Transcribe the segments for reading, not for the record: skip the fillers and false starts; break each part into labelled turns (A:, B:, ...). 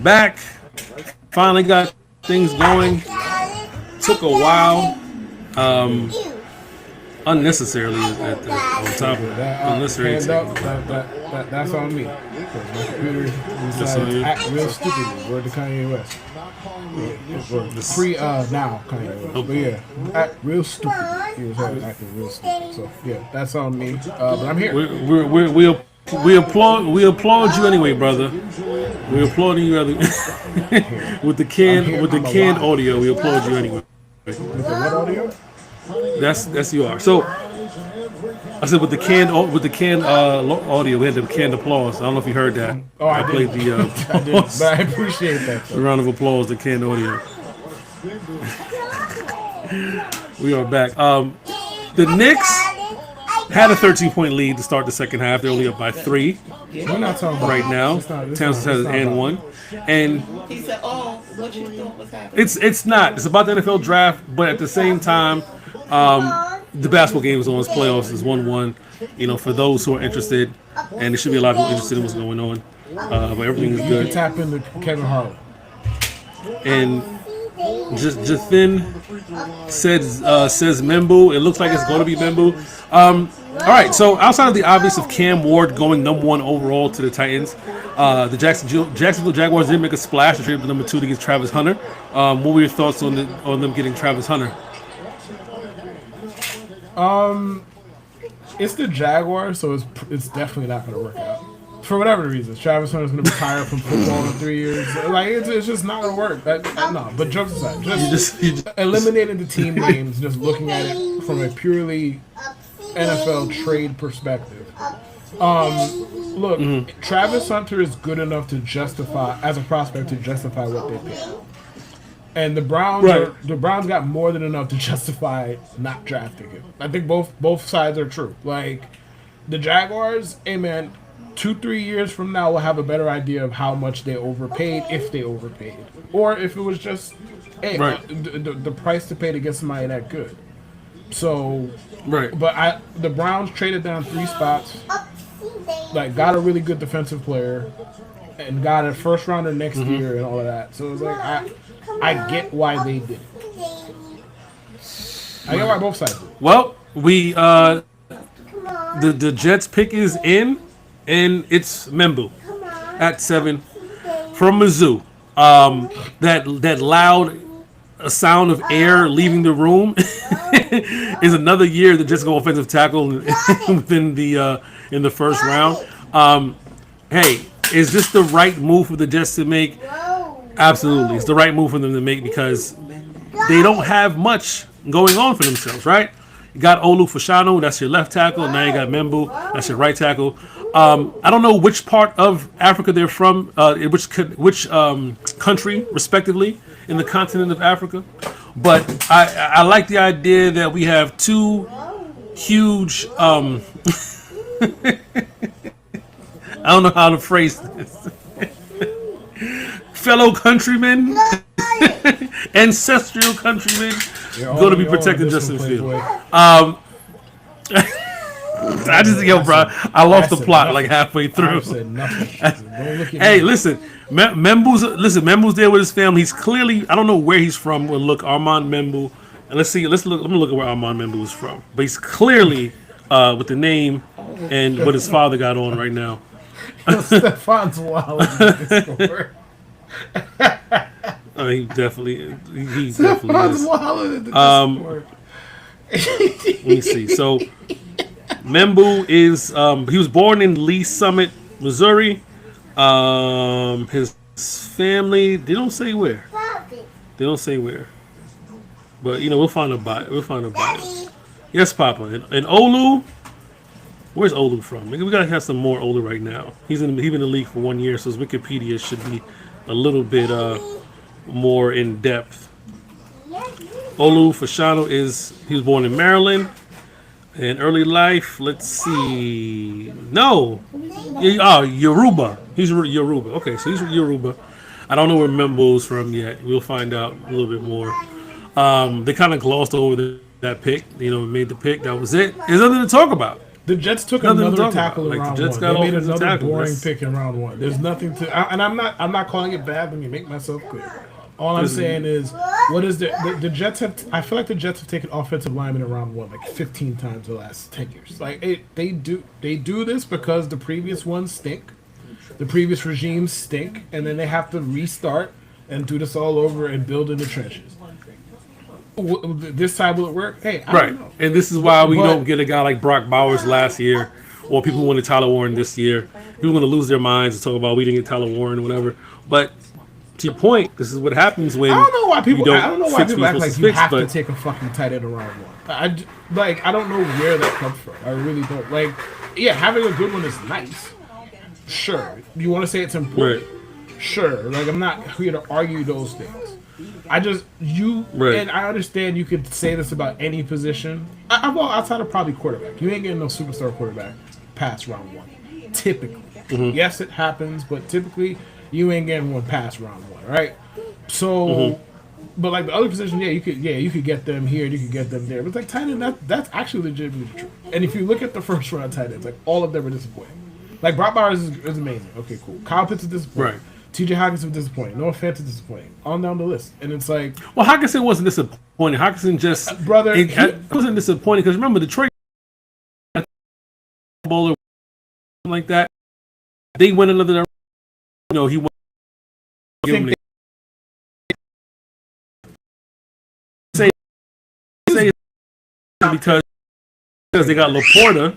A: back. Finally got things going. Took a while. Unnecessarily on top of unnecessary.
B: Hand up, that's on me. 'Cause my computer decided to act real stupidly. Word to Kanye West. Now Kanye West. But yeah, act real stupid. He was acting real stupid. So yeah, that's on me. But I'm here.
A: We applaud you anyway, brother. We applauding you with the canned audio. We applaud you anyway.
B: With the what audio?
A: That's you are. So I said with the canned audio, we had the canned applause. I don't know if you heard that.
B: Oh, I
A: played
B: did.
A: the
B: I did, but I appreciate that.
A: a round of applause. The canned audio. We are back. The Knicks had a 13-point lead to start the second half. They're only up by 3
B: We're not talking about
A: right now. Towns has an and 1, and
C: He said, "Oh, what you thought was happening?"
A: it's not. It's about the NFL draft, but at the same time, the basketball game is on. Its playoffs is 1-1. You know, for those who are interested, and there should be a lot of people interested in what's going on. But everything is
B: You
A: good.
B: can tap into Kevin Harlan.
A: And Jathin says Membu. It looks like it's going to be Membu. All right. So outside of the obvious of Cam Ward going number 1 overall to the Titans, the Jacksonville Jaguars did make a splash to trade up to number 2 to get Travis Hunter. What were your thoughts on them getting Travis Hunter?
B: It's the Jaguars, so it's definitely not going to work out. For whatever reasons, Travis Hunter's going to retire from football in 3 years. Like it's just not going to work. No, but jokes aside, just eliminating the team names, just looking at it from a purely NFL trade perspective. Look, Travis Hunter is good enough to justify as a prospect to justify what they pay. And the Browns got more than enough to justify not drafting him. I think both sides are true. Like the Jaguars, hey man, 2-3 years from now we'll have a better idea of how much they overpaid, if they overpaid, or if it was just the price to pay to get somebody that good. So, but the Browns traded down 3 spots, like got a really good defensive player, and got a first rounder next year and all of that. So it's like I get why they did it. I get why both sides did it.
A: Well, we the Jets pick is in, and it's Membu at 7 from Mizzou. That loud sound of air leaving the room is another year the Jets go offensive tackle within the in the first round. Hey, is this the right move for the Jets to make? Absolutely, it's the right move for them to make because they don't have much going on for themselves, right? You got Olu Fashanu, that's your left tackle, and now you got Membu, that's your right tackle. I don't know which part of Africa they're from, which country, respectively, in the continent of Africa. But I like the idea that we have 2 huge, I don't know how to phrase this, fellow countrymen, ancestral countrymen, going to be protecting Justin Fields. Bro, I lost the plot like halfway through. Hey, listen, Membu's there with his family. He's clearly, I don't know where he's from. We'll look, Armand Membu, and let me look at where Armand Membu is from. But he's clearly with the name and what his father got on right now.
B: Stefan's wild.
A: He definitely is.
B: Let
A: me see. So Membu is he was born in Lee Summit, Missouri. His family, they don't say where. But we'll find a bio. Yes, Papa. And Olu, where's Olu from? We gotta have some more Olu right now. He's been in the league for 1 year, so his Wikipedia should be a little bit more in depth. Olu Fashanu he was born in Maryland. In early life, let's see. No, Yoruba. He's Yoruba. Okay, so he's Yoruba. I don't know where Membu's from yet. We'll find out a little bit more. They kind of glossed over that pick. Made the pick. That was it. There's nothing to talk about.
B: The Jets took
A: Nothing to
B: another
A: talk
B: tackle
A: about.
B: in
A: Like,
B: round
A: the Jets
B: one.
A: got
B: They made
A: offensive
B: another
A: tackle.
B: boring
A: That's-
B: pick in round one. There's nothing to, and I'm not calling it bad. Let me make myself clear. All I'm saying is, what is the Jets have? I feel like the Jets have taken offensive linemen in round one like 15 times the last 10 years. Like they do this because the previous ones stink, the previous regimes stink, and then they have to restart and do this all over and build in the trenches. This time will it work? Hey, I
A: Right.
B: don't know.
A: And this is why we
B: But-
A: don't get a guy like Brock Bowers last year, or people who wanted Tyler Warren this year. People are going to lose their minds and talk about we didn't get Tyler Warren or whatever. But to your point, this is what happens when
B: I don't know why people.
A: you
B: I don't know why
A: fix
B: people
A: what
B: act
A: you're
B: like
A: supposed
B: you
A: fix,
B: have to
A: but-
B: take a fucking tight end around one. I don't know where that comes from. I really don't. Like, yeah, having a good one is nice. Sure, you want to say it's important. Sure, like I'm not here to argue those things. I just
A: Right.
B: and I understand you could say this about any position. Well, outside of probably quarterback, you ain't getting no superstar quarterback past round one. Typically, yes, it happens, but typically you ain't getting one past round one, right? So, but like the other position, you could get them here, you could get them there. But it's like tight end, that's actually legitimately true. And if you look at the first round tight ends, like all of them are disappointing. Like Brock Bowers is amazing. Okay, cool. Kyle Pitts is disappointing.
A: Right.
B: TJ Hawkins was disappointing. Noah Fant is disappointing. On down the list, and it's like,
A: Well, Hawkinson wasn't disappointing. Hawkinson just
B: brother,
A: it wasn't disappointing because remember Detroit bowler like that. They went another. He went. Give him say because they got Laporta.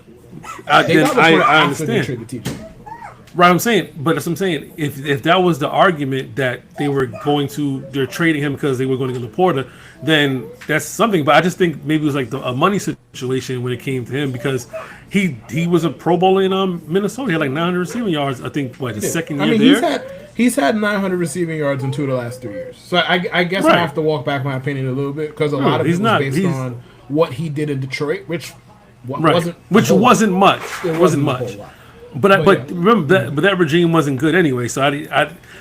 B: they got
A: I
B: Laporta after they
A: understand.
B: traded TJ.
A: Right, I'm saying, but that's what I'm saying. If that was the argument that they're trading him because they were going to get Laporta, then that's something. But I just think maybe it was like a money situation when it came to him because he was a Pro Bowler in Minnesota. He had like 900 receiving yards. I think his second year there.
B: He's had 900 receiving yards in 2 of the last 3 years. So I guess
A: Right.
B: I have to walk back my opinion a little bit because a lot of it
A: he's
B: was
A: not.
B: based on what he did in Detroit, which wasn't
A: Which
B: a whole
A: wasn't
B: lot.
A: much.
B: It
A: Wasn't
B: a
A: much.
B: whole lot.
A: But
B: yeah.
A: remember that regime wasn't good anyway. So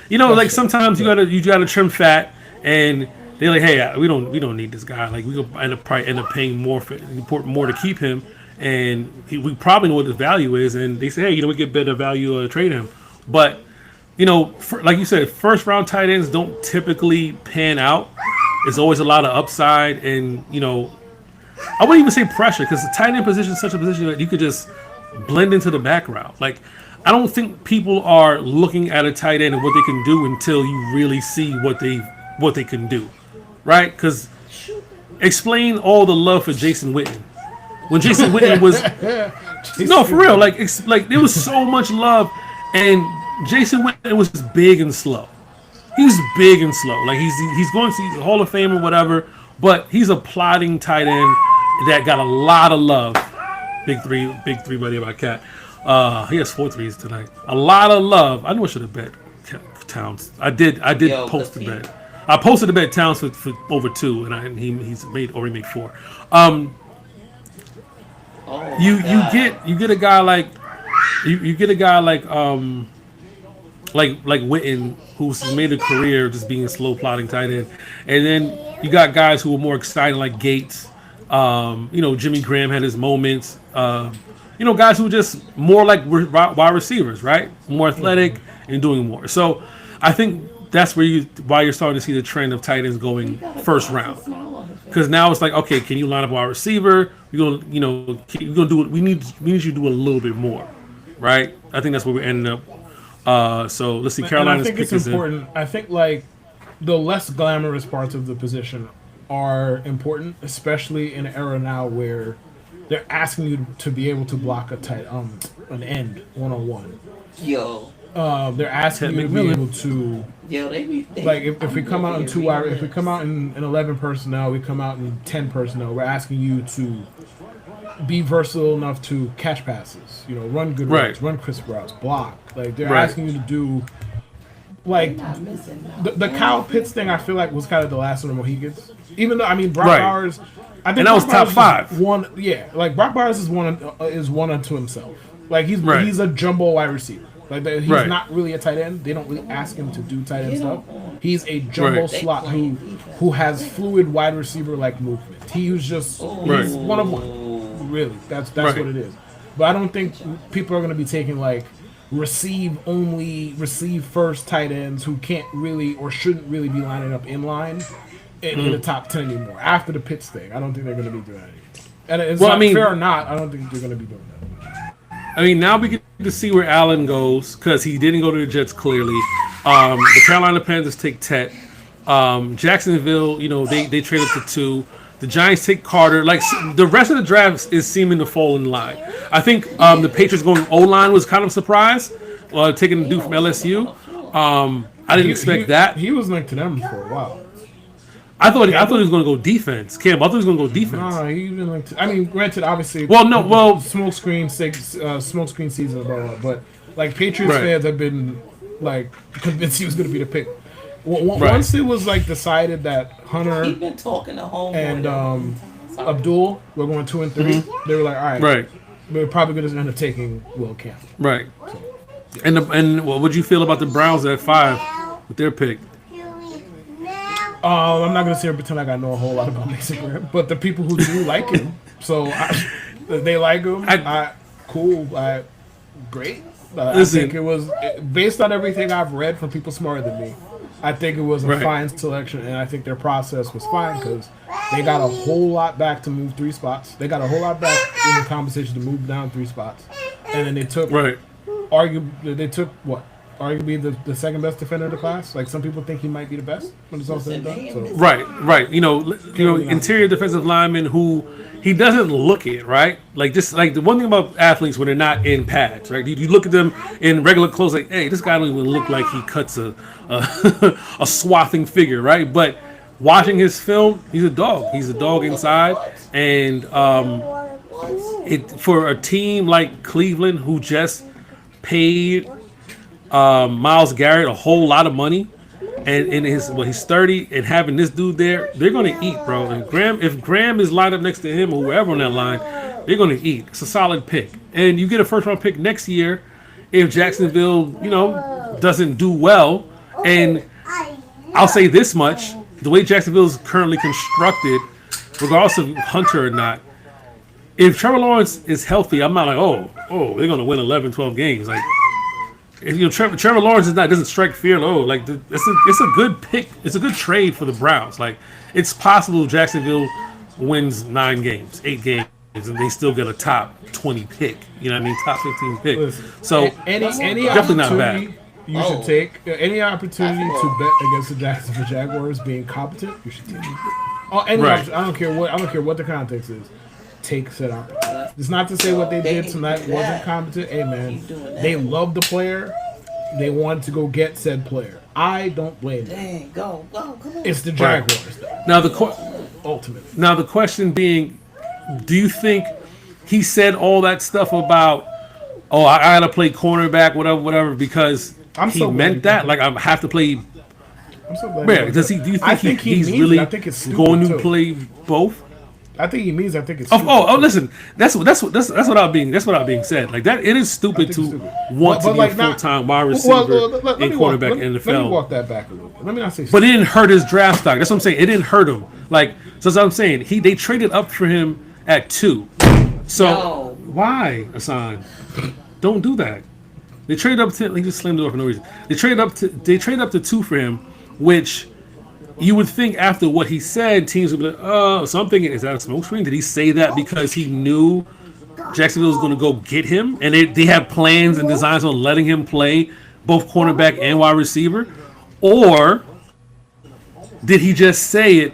A: like sometimes you gotta trim fat, and they're like, hey, we don't need this guy. Like we gonna probably end up paying more to keep him, and we probably know what his value is. And they say, hey, we get better value trade him. But like you said, first round tight ends don't typically pan out. There's always a lot of upside, and I wouldn't even say pressure because the tight end position is such a position that you could just blend into the background. Like, I don't think people are looking at a tight end and what they can do until you really see what they can do, right? Because explain all the love for Jason Witten. When Jason Witten was no, for real, like there was so much love, and Jason Witten was big and slow. He was big and slow. Like he's going to the Hall of Fame or whatever, but he's a plodding tight end that got a lot of love. Big three, buddy, about Cat. He has 4 threes tonight. A lot of love. I knew I should have bet Towns. I did post a bet. I posted a bet Towns for over 2, and he's already made 4. You get a guy like like Witten, who's made a career just being a slow plotting tight end, and then you got guys who are more exciting like Gates. Jimmy Graham had his moments. Guys who are just more like wide receivers, right? More athletic and doing more. So I think that's why you're starting to see the trend of tight ends going first round. Because now it's like, okay, can you line up a wide receiver? You're gonna do it. We need you to do a little bit more, right? I think that's where we're ending up. So let's see. Carolina's
B: I think
A: pick
B: it's
A: is
B: important. I think like the less glamorous parts of the position are important, especially in an era now where they're asking you to be able to block an end 1-on-1.
C: Yo.
B: They're asking you to be able to.
C: Yo,
B: Like if we come out in 2 hours, if we come out in 11 personnel, we come out in 10 personnel. We're asking you to be versatile enough to catch passes, run good routes, run crisp routes, block. Like they're asking you to do. Like the Kyle Pitts thing, I feel like was kind of the last of the Mohegans. Even though Brock Bowers, I think
A: and that was top 5.
B: Like Brock Bowers is one unto himself. Like he's a jumbo wide receiver. Like he's not really a tight end. They don't really ask him to do tight end stuff. He's a jumbo slot who has fluid wide receiver like movement. He's just he's one of one. Really, that's what it is. But I don't think people are going to be taking like receive first tight ends who can't really or shouldn't really be lining up in line in the top 10 anymore. After the Pitts thing, I don't think they're going to be doing that anymore. And it's fair or not, I don't think they're going to be doing that.
A: I mean, now we get to see where Allen goes because he didn't go to the Jets clearly. The Carolina Panthers take Tet. Jacksonville, they trade up to 2. The Giants take Carter. Like the rest of the draft is seeming to fall in line. I think the Patriots going O-line was kind of surprised, taking the dude from LSU. I didn't expect that.
B: He was linked to them for a while.
A: I thought he was going to go defense. Cam, I thought he was going to go defense.
B: No, he didn't like. I mean, granted, obviously. Smoke screen season, blah, blah, but like Patriots fans have been like convinced he was going to be the pick. Once it was like decided that Hunter
C: been talking to home
B: and Abdul were going 2 and 3, they were like, all right, we're probably going to end up taking Will Campbell.
A: Right. So. And what would you feel about the Browns at 5 with their pick?
B: I'm not gonna sit here and pretend like I know a whole lot about Mason Graham, but the people who do like him, they like him. Great. I think it was based on everything I've read from people smarter than me. I think it was a fine selection, and I think their process was fine because they got a whole lot back to move 3 spots. They got a whole lot back in the conversation to move down 3 spots, and then they took arguably the second best defender of the class. Like some people think he might be the best when it's all said and done. So.
A: Right. Interior defensive lineman who he doesn't look it, right? Like the one thing about athletes when they're not in pads, right? You look at them in regular clothes, like, hey, this guy don't even look like he cuts a swathing figure, right? But watching his film, he's a dog. He's a dog inside, and for a team like Cleveland who just paid Myles Garrett a whole lot of money, and he's 30, and having this dude there, they're gonna eat, bro. And if Graham is lined up next to him or whoever on that line, they're gonna eat. It's a solid pick, and you get a first round pick next year if Jacksonville, doesn't do well. And I'll say this much: the way Jacksonville is currently constructed, regardless of Hunter or not, if Trevor Lawrence is healthy, I'm not like, oh, they're gonna win 11, 12 games, like. Trevor Lawrence doesn't strike fear. It's a good pick. It's a good trade for the Browns. Like it's possible Jacksonville wins 9 games, 8 games, and they still get a top 20 pick. You know what I mean? Top 15 pick.
B: Listen,
A: so
B: any
A: definitely not bad.
B: You should take any opportunity to bet against the Jacksonville Jaguars being competent. You should take it. I don't care what the context is. Take said opportunity. It's not to say what they did tonight wasn't competent. Hey man, they love the player. They wanted to go get said player. I don't blame them.
C: Go, come on.
B: It's the Jaguars, though.
A: Now the question being, do you think he said all that stuff about, I gotta play cornerback, whatever, because he meant that? Like I have to play.
B: I'm so glad.
A: Man, do you think he's really going to play both?
B: I think he means. I think it's.
A: Listen. That's what I'm being said. Like that, it is stupid to want to be a full-time wide receiver and quarterback in the NFL.
B: Let me walk that back a little bit. Let me not say.
A: But it didn't hurt his draft stock. That's what I'm saying. It didn't hurt him. Like so, that's what I'm saying. They traded up for him at 2. So why, Hassan? Don't do that. They traded up to. He just slammed it off for no reason. They traded up to 2 for him, which. You would think after what he said, teams would be like, oh, so I'm thinking, is that a smokescreen? Did he say that because he knew Jacksonville was going to go get him? And they have plans and designs on letting him play both cornerback and wide receiver? Or did he just say it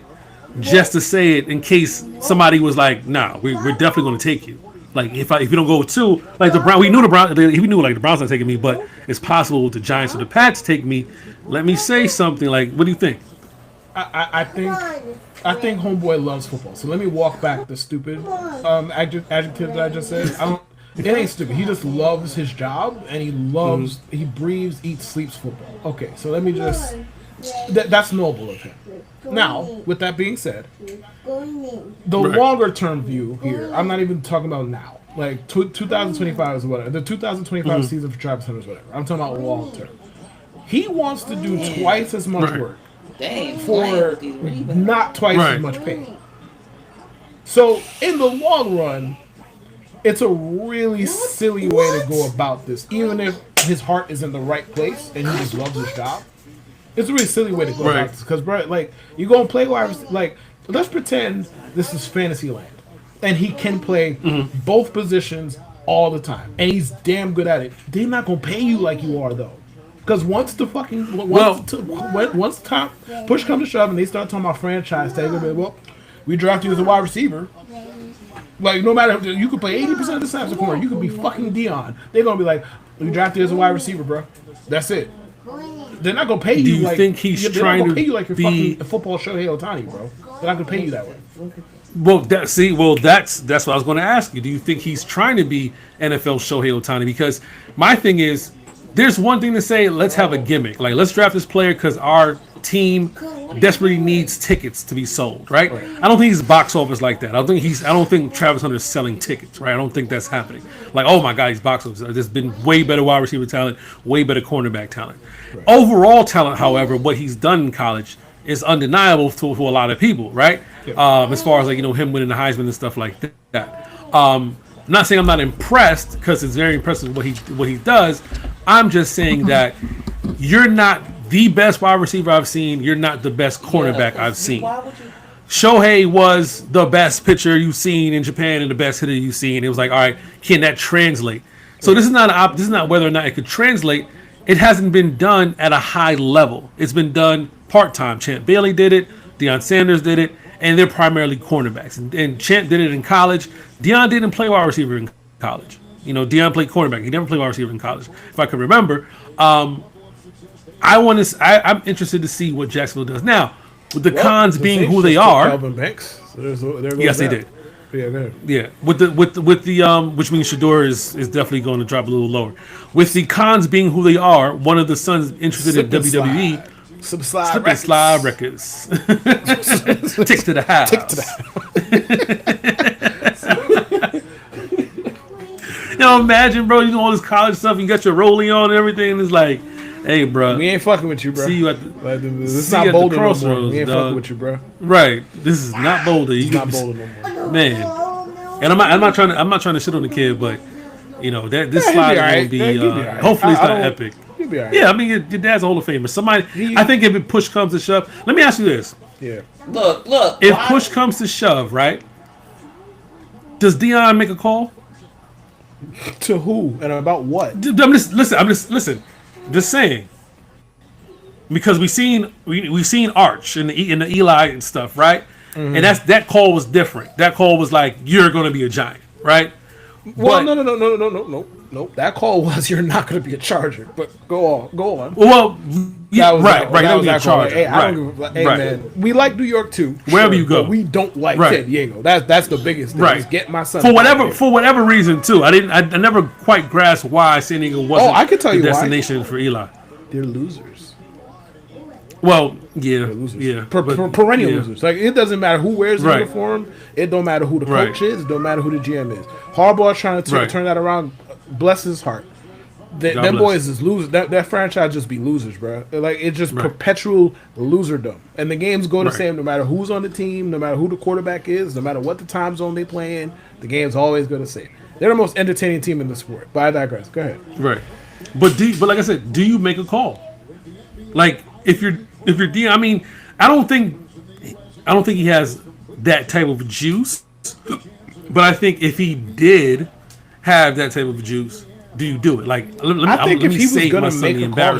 A: just to say it in case somebody was like, nah, we're definitely going to take you? Like, if you don't go 2, like the Browns, we knew the Browns not taking me, but it's possible the Giants or the Pats take me. Let me say something. Like, what do you think?
B: I think homeboy loves football. So let me walk back the stupid adjective that I just said. It ain't stupid. He just loves his job and he breathes, eats, sleeps football. Okay, so let me just. That's noble of him. Now, with that being said, the longer term view here. I'm not even talking about now. Like 2025 is whatever. The 2025 season for Travis Hunter is whatever. I'm talking about long term. He wants to do twice as much work. For not twice as much pay. So in the long run, it's a really silly way to go about this. Even if his heart is in the right place and he just loves his job, it's a really silly way to go about this. Because, bro, like, you go and play wide receiver. Like, let's pretend this is fantasy land. And he can play both positions all the time. And he's damn good at it. They're not going to pay you like you are, though. Because once the fucking... Once top push comes to shove and they start talking about franchise tag, they're going to be, well, we draft you as a wide receiver. Like, no matter, you could play 80% of the snaps at corner. You could be fucking Dion. They're going to be like, we drafted you as a wide receiver, bro. That's it. They're not going to pay you.
A: Do you think he's trying to
B: pay you like you're
A: be...
B: fucking football Shohei Ohtani, bro. They're not going to pay you that way.
A: Well, that's what I was going to ask you. Do you think he's trying to be NFL Shohei Ohtani? Because my thing is, there's one thing to say, let's have a gimmick. Like, let's draft this player because our team desperately needs tickets to be sold, right? I don't think he's box office like that. I don't think Travis Hunter is selling tickets, right? I don't think that's happening. Like, oh my God, he's box office. There's been way better wide receiver talent, way better cornerback talent. Right. Overall talent, however, what he's done in college is undeniable to a lot of people, right? Yeah. As far as, like, him winning the Heisman and stuff like that. I'm not saying I'm not impressed, because it's very impressive what he does. I'm just saying that you're not the best wide receiver I've seen. You're not the best cornerback I've seen. Shohei was the best pitcher you've seen in Japan and the best hitter you've seen. It was like, all right, can that translate? So this is not whether or not it could translate. It hasn't been done at a high level. It's been done part-time. Champ Bailey did it. Deion Sanders did it. And they're primarily cornerbacks. And Champ did it in college. Deion didn't play wide receiver in college. Deion played cornerback. He never played wide receiver in college, if I can remember. I'm interested to see what Jacksonville does now. With the cons being who they are.
B: Calvin Banks.
A: Yes, they did. Yeah. With the which means Shador is definitely going to drop a little lower. With the cons being who they are, one of the sons interested in WWE. Slip and slide records. Tick to the house. Imagine, bro, you do all this college stuff, you got your rollie on and everything, and it's like, hey, bro.
B: We ain't fucking with you, bro.
A: See you at
B: this is not Boulder no more. We ain't fucking with you, bro.
A: Right. This is not Boulder.
B: It's not Boulder no more.
A: Man. And I'm not trying to shit on the kid, but this slide is gonna be hopefully it's not epic.
B: Right.
A: Yeah, I mean, your dad's a Hall of Famer. I think if it push comes to shove, let me ask you this.
B: Yeah.
C: Look.
A: If push comes to shove, right? Does Deion make a call?
B: To who and about what?
A: I'm just saying. Because we've seen Arch in the Eli and stuff, right? Mm-hmm. And that call was different. That call was like, you're going to be a Giant, right?
B: Well, no. That call was, you're not going to be a Charger. But go on.
A: Well, yeah, right. That was
B: a
A: Charger.
B: Hey, I don't give a hey, man. We like New York too.
A: Wherever you go,
B: but we don't like San Diego. That's the biggest thing.
A: Right.
B: Get my son
A: for whatever reason too. I never quite grasped why San Diego wasn't
B: I can tell you
A: the destination for Eli.
B: They're losers.
A: Well, yeah,
B: they're losers.
A: Yeah,
B: perennial losers. Like, it doesn't matter who wears the uniform. It don't matter who the coach is. It don't matter who the GM is. Harbaugh's trying to turn that around. Bless his heart. Them boys is losers. That franchise just be losers, bro. Like, it's just perpetual loserdom. And the games go the same no matter who's on the team, no matter who the quarterback is, no matter what the time zone they play in. The games always go the same. They're the most entertaining team in the sport. But I digress. Go ahead.
A: Right. But like I said, do you make a call? Like, if you're Deion, I mean, I don't think he has that type of juice. But I think if he did have that type of juice, do you do it? Like,
B: I think if he was going to make a call,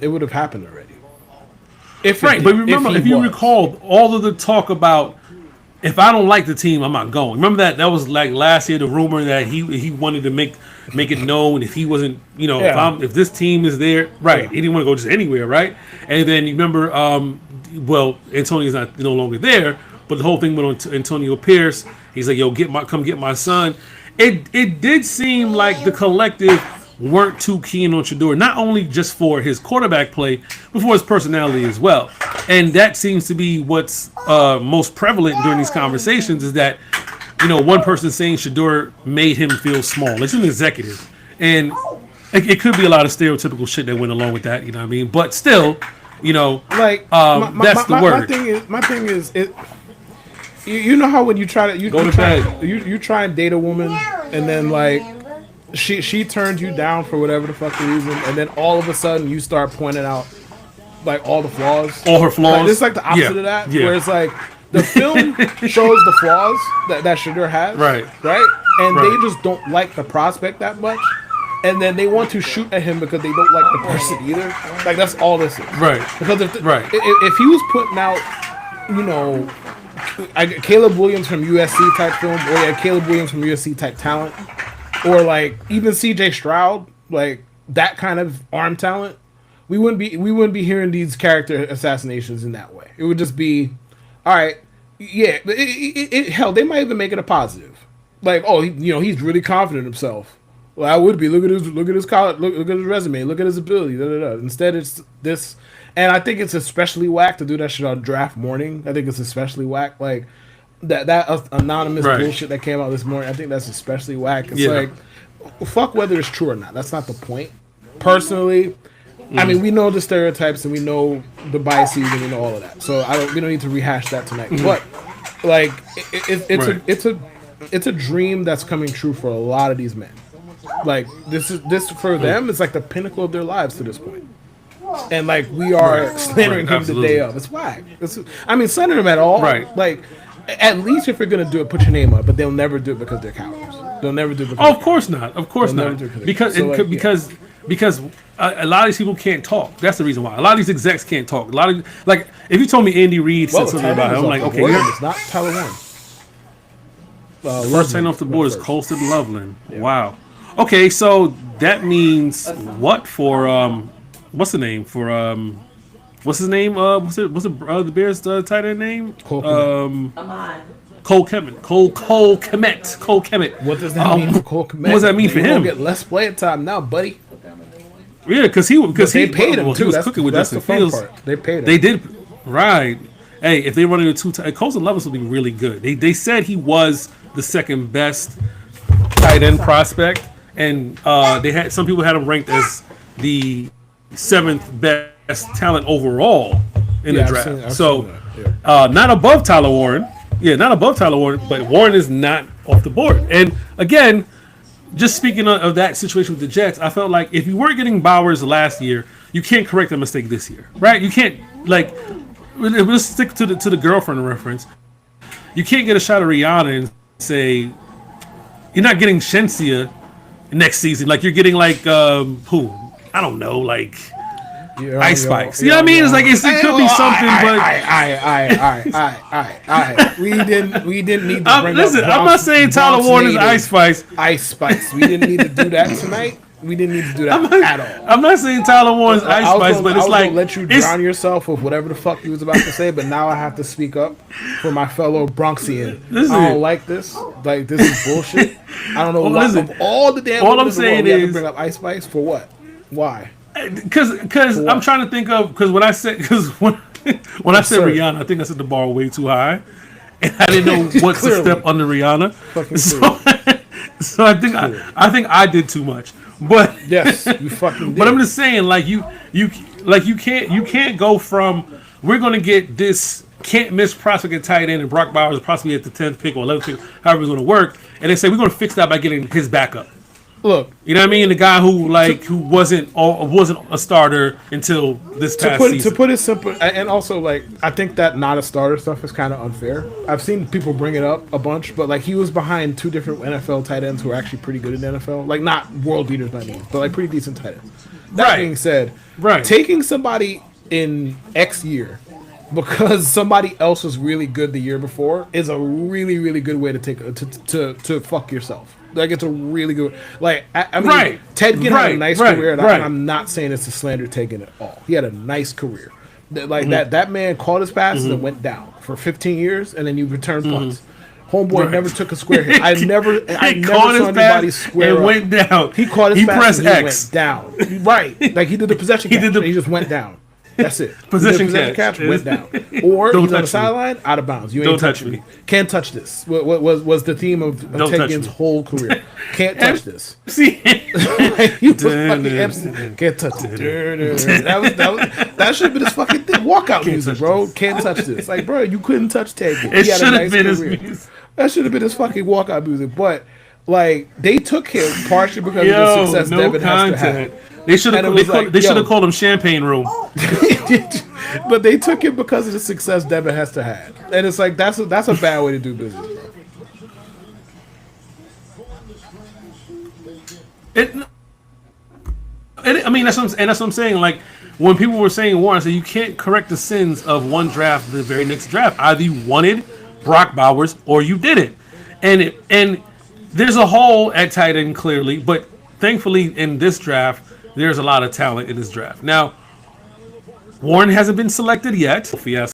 B: it would have happened already.
A: But remember, if you recall all of the talk about, if I don't like the team, I'm not going. Remember that was like last year, the rumor that he wanted to make it known if he wasn't, if this team is there, right? He didn't want to go just anywhere, right? And then you remember, Antonio's no longer there, but the whole thing went on to Antonio Pierce. He's like, yo, come get my son. It did seem like the collective weren't too keen on Shador, not only just for his quarterback play, but for his personality as well. And that seems to be what's most prevalent during these conversations, is that, one person saying Shador made him feel small. It's an executive. And it could be a lot of stereotypical shit that went along with that, you know what I mean? But still,
B: like,
A: that's the word.
B: My thing is, You know how when you try to
A: Go to bed.
B: you try and date a woman and then like she turns you down for whatever the fuck reason, and then all of a sudden you start pointing out like all the flaws,
A: All her flaws.
B: Like, it's like the opposite of that, where it's like the film shows the flaws that Shador has, right, and they just don't like the prospect that much. And then they want to shoot at him because they don't like the person either. Like, that's all this is.
A: Right.
B: Because if he was putting out, you know, Caleb Williams from USC type film, or Caleb Williams from USC type talent, or like even CJ Stroud, like that kind of arm talent, we wouldn't be hearing these character assassinations in that way. It would just be, all right, yeah. Hell, they might even make it a positive. Like, oh, he's really confident in himself. Well, I would be. Look at his college. Look at his resume. Look at his ability. Da, da, da. Instead, it's this, and I think it's especially whack to do that shit on draft morning. I think it's especially whack. Like that anonymous bullshit that came out this morning. I think that's especially whack. It's like, fuck whether it's true or not. That's not the point. Personally, I mean, we know the stereotypes and we know the biases and we know all of that. So we don't need to rehash that tonight. But like, it's a dream that's coming true for a lot of these men. Like this for them is like the pinnacle of their lives to this point, and like we are slandering him the day of. It's whack. I mean, slander him at all. Right. Like, at least if you're gonna do it, put your name up. But they'll never do it because they're cowards. They'll never do it. Because
A: of course not. Of course not. Because a lot of these people can't talk. That's the reason why. A lot of these execs can't talk. A lot of like if you told me Andy Reid said something about him, I'm like, okay,
B: it's not Tyler Warren.
A: First time off the board is Colston Loveland. Yeah. Wow. Okay, so that means what for what's the name for what's his name? What's the Bears tight end name? Cole Kmet. Cole Kmet.
B: What does that mean for Cole Kmet?
A: What does that mean for him?
B: Get less playing time now, buddy.
A: Yeah, because they
B: paid him too.
A: He was cooking with Justin Fields.
B: They paid him.
A: They did right. Hey, if they run into Colston Loveland will be really good. They said he was the second best tight end prospect. And they had some people had him ranked as the 7th best talent overall in the draft. So not above Tyler Warren. Yeah, not above Tyler Warren, but Warren is not off the board. And again, just speaking of that situation with the Jets, I felt like if you weren't getting Bowers last year, you can't correct a mistake this year, right? You can't let's stick to the girlfriend reference. You can't get a shot at Rihanna and say you're not getting Shensia next season, like you're getting like who? I don't know, like Ice Spice. You know what I mean? It's like it could be something, but
B: we didn't need to bring
A: listen,
B: up
A: I'm not saying Tyler Warren is Ice Spice.
B: Ice Spice. We didn't need to do that tonight. We didn't need to do that at all.
A: I'm not saying Tyler Warren's Ice Spice, but it's like
B: let you drown yourself with whatever the fuck you was about to say. But now I have to speak up for my fellow Bronxian. I don't like this. Like, this is bullshit. I don't know why. Of all the damn.
A: All I'm saying
B: is, have to bring up Ice Spice for what? Why?
A: Because I'm trying to think of when I said Rihanna, I think I set the bar way too high, and I didn't know what to step under Rihanna. So I think I did too much. But
B: yes, you fucking did.
A: But I'm just saying, like you can't go from we're gonna get this can't miss prospect at tight end and Brock Bowers possibly at the 10th pick or 11th pick, however it's gonna work, and they say we're gonna fix that by getting his backup.
B: Look,
A: you know what I mean? The guy who wasn't a starter until this past season.
B: To put it simple, and also like I think that not a starter stuff is kind of unfair. I've seen people bring it up a bunch, but like he was behind 2 different NFL tight ends who are actually pretty good in the NFL, like not world beaters by any, but like pretty decent tight ends. That being said, taking somebody in X year because somebody else was really good the year before is a really, really good way to take to fuck yourself. Like, it's a really good, like, I mean, Ted Ginn had a nice career, and I'm not saying it's a slander Ted Ginn at all. He had a nice career. Like, that man caught his passes and went down for 15 years, and then you return punts. Homeboy never took a square hit. I never saw anybody square
A: and went down.
B: He caught his pass and
A: X.
B: Went down. Right. Like, he did the possession catch, and he just went down. That's it.
A: Possession
B: catch went down. Or he's on the sideline, out of bounds. You ain't touching me. Can't touch this. Was the theme of Ted Ginn's whole career. Can't touch this.
A: See,
B: He was fucking MC. Can't touch it. That should have been his fucking thing. Walkout music, bro. Can't touch this. Like, bro, you couldn't touch Tank.
A: it should have been his music.
B: That should have been his fucking walkout music. But like, they took him partially because of the success
A: no
B: Devin has to
A: content.
B: have.
A: They should have.
B: And it was like,
A: They should
B: yo.
A: have called him Champagne Room.
B: But they took him because of the success Devin has to have. And it's like that's a bad way to do business, bro.
A: I mean, that's what I'm saying. Like when people were saying Warren, I said you can't correct the sins of one draft the very next draft. Either you wanted Brock Bowers or you didn't. And there's a hole at tight end clearly, but thankfully in this draft there's a lot of talent in this draft. Now Warren hasn't been selected yet. Yes.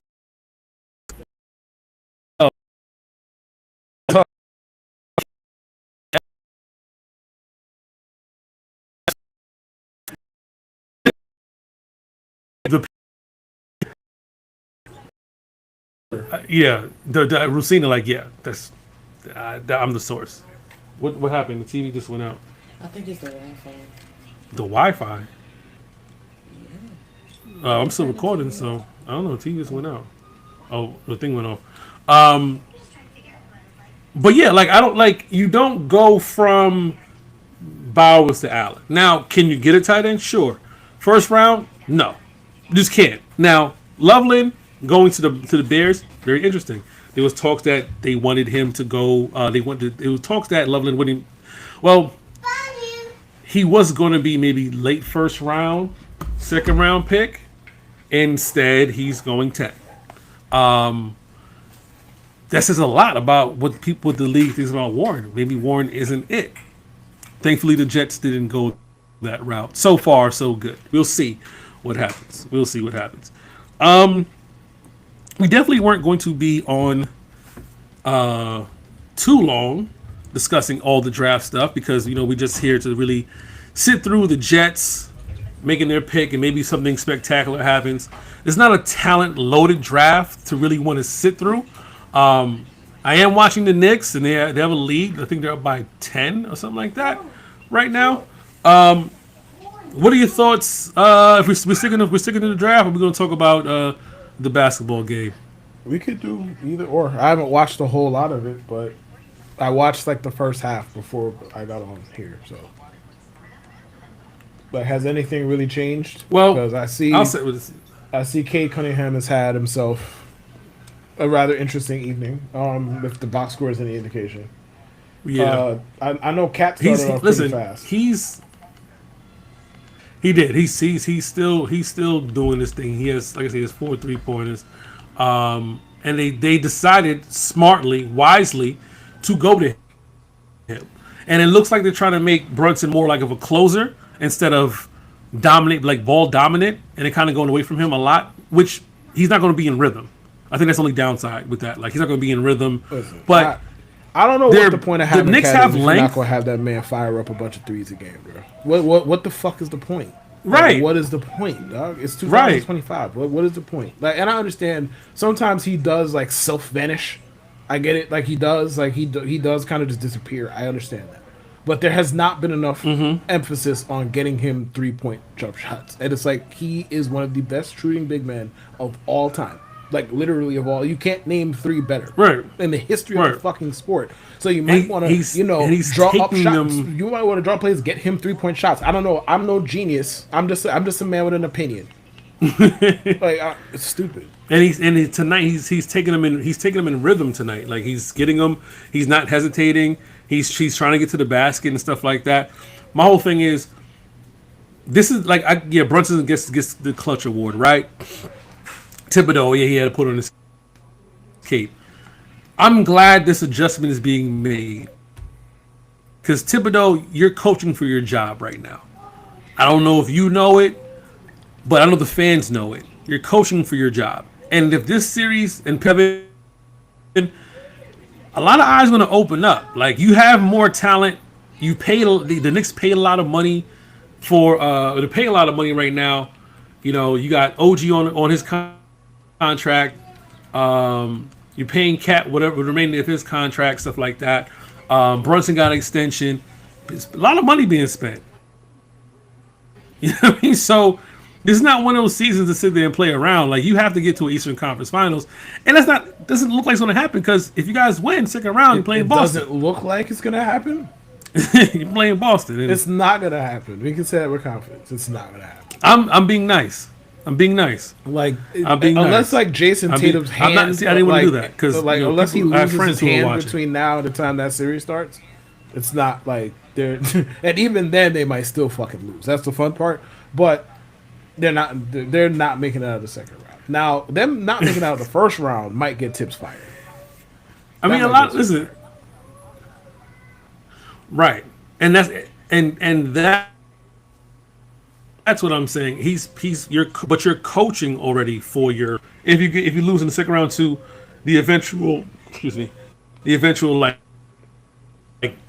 A: Yeah, the Rusina, like, yeah, that's I'm the source. What happened? The TV just went out.
C: I think it's the Wi-Fi.
A: The Wi-Fi. I'm still recording, so I don't know. The TV just went out. Oh, the thing went off. But yeah, like I don't like you don't go from Bowers to Allen. Now, can you get a tight end? Sure. First round? No, you just can't. Now, Loveland going to the Bears, very interesting. There was talks that they wanted him to go. It was talks that Loveland wouldn't. Well, he was going to be maybe late first round, second round pick. Instead, he's going 10. That says a lot about what the league thinks about Warren. Maybe Warren isn't it. Thankfully, the Jets didn't go that route. So far, so good. We'll see what happens. We definitely weren't going to be on too long discussing all the draft stuff because we're just here to really sit through the Jets making their pick and maybe something spectacular happens. It's not a talent loaded draft to really want to sit through. I am watching the Knicks and they have a lead. I think they're up by 10 or something like that right now. What are your thoughts? If we're sticking to the draft, or we're going to talk about the basketball game?
B: We could do either or. I haven't watched a whole lot of it, but I watched like the first half before I got on here. So, but has anything really changed?
A: Well,
B: because I see Cade Cunningham has had himself a rather interesting evening. If the box score is any indication.
A: Yeah,
B: I know Cat started off pretty fast.
A: He did. He's still doing this thing. He has, like I said, he has 4 3-pointers. And they decided smartly, wisely, to go to him. And it looks like they're trying to make Brunson more like of a closer instead of dominant, like ball dominant, and they're kind of going away from him a lot, which he's not going to be in rhythm. I think that's the only downside with that. Like he's not going to be in rhythm.
B: Listen,
A: but
B: I don't know what the point of having
A: the Knicks
B: Cat
A: have
B: is if
A: length.
B: you're not going to have that man fire up a bunch of threes a game, bro. What the fuck is the point?
A: Right.
B: Like, what is the point, dog? It's 2025. Right. What is the point? Like, and I understand sometimes he does like self vanish. I get it. Like he does kind of just disappear. I understand that. But there has not been enough emphasis on getting him 3-point jump shots. And it's like he is one of the best shooting big men of all time. Like literally of all. You can't name 3 better in the history of the fucking sport. So you might want to, draw up shots. You might want to draw plays, get him 3-point shots. I don't know. I'm no genius. I'm just a man with an opinion. It's stupid.
A: And tonight he's taking him in rhythm tonight. Like he's getting them. He's not hesitating. He's trying to get to the basket and stuff like that. My whole thing is, this is like Brunson gets the clutch award, right? Thibodeau, he had to put on his cape. I'm glad this adjustment is being made because Thibodeau, you're coaching for your job right now. I don't know if you know it, but I know the fans know it. You're coaching for your job, and if this series and Pevin, a lot of eyes going to open up. Like you have more talent. You paid the Knicks paid a lot of money for. They're paying a lot of money right now. You got OG on his contract. You're paying Cat whatever the remainder of his contract, stuff like that. Brunson got an extension. It's a lot of money being spent. You know what I mean? So this is not one of those seasons to sit there and play around. Like, you have to get to an Eastern Conference Finals, and doesn't look like it's going to happen because if you guys win second round, you're playing Boston.
B: Doesn't look like it's going to happen.
A: You're playing Boston.
B: It's not going to happen. We can say that with confidence. It's not going to happen.
A: I'm being nice. I'm being nice.
B: Like,
A: I'm being
B: unless
A: nice.
B: like Jason Tatum's hand.
A: I didn't want to do that because
B: like, unless he
A: I have
B: loses
A: friends
B: his
A: who are
B: hand
A: watching.
B: between now and the time that series starts, it's not like they're. And even then, they might still fucking lose. That's the fun part. But they're not. They're not making it out of the second round. Now, them not making it out of the first round might get Tips fired.
A: I mean, listen, right, and that's what I'm saying. But you're coaching already for your if you lose in the second round to the eventual like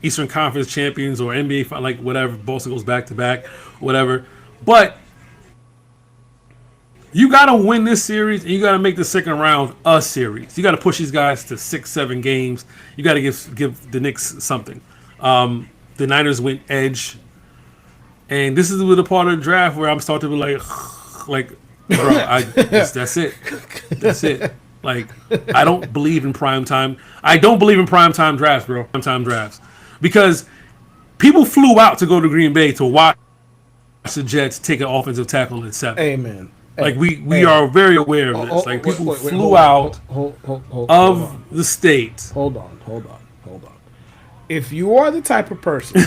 A: Eastern Conference champions or NBA like whatever. Boston goes back to back, whatever. But you got to win this series, and you got to make the second round a series. You got to push these guys to 6-7 games. You got to give the Knicks something. The Niners went edge, and this is the part of the draft where I'm starting to be like, bro, that's it. That's it. Like, I don't believe in prime time. I don't believe in prime time drafts, bro. Prime time drafts, because people flew out to go to Green Bay to watch the Jets take an offensive tackle in 7.
B: Amen.
A: Like we are very aware of this. Like people flew out of the state.
B: Hold on. If you are the type of person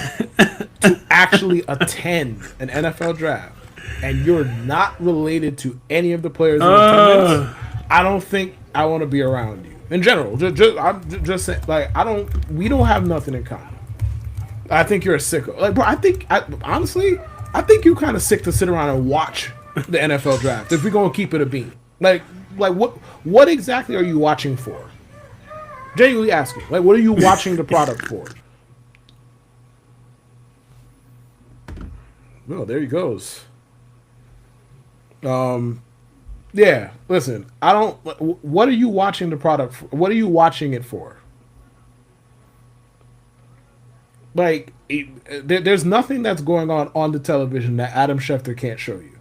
B: to actually attend an NFL draft and you're not related to any of the players in attendance, I don't think I want to be around you. In general, I'm just saying, like, we don't have nothing in common. I think you're a sicko. Like, bro, honestly, I think you're kind of sick to sit around and watch the NFL draft if we're gonna keep it a bean. Like what exactly are you watching for? Genuinely asking. Like, what are you watching the product for? Oh, there he goes. Yeah, listen, what are you watching the product for? What are you watching it for? Like, there's nothing that's going on the television that Adam Schefter can't show you.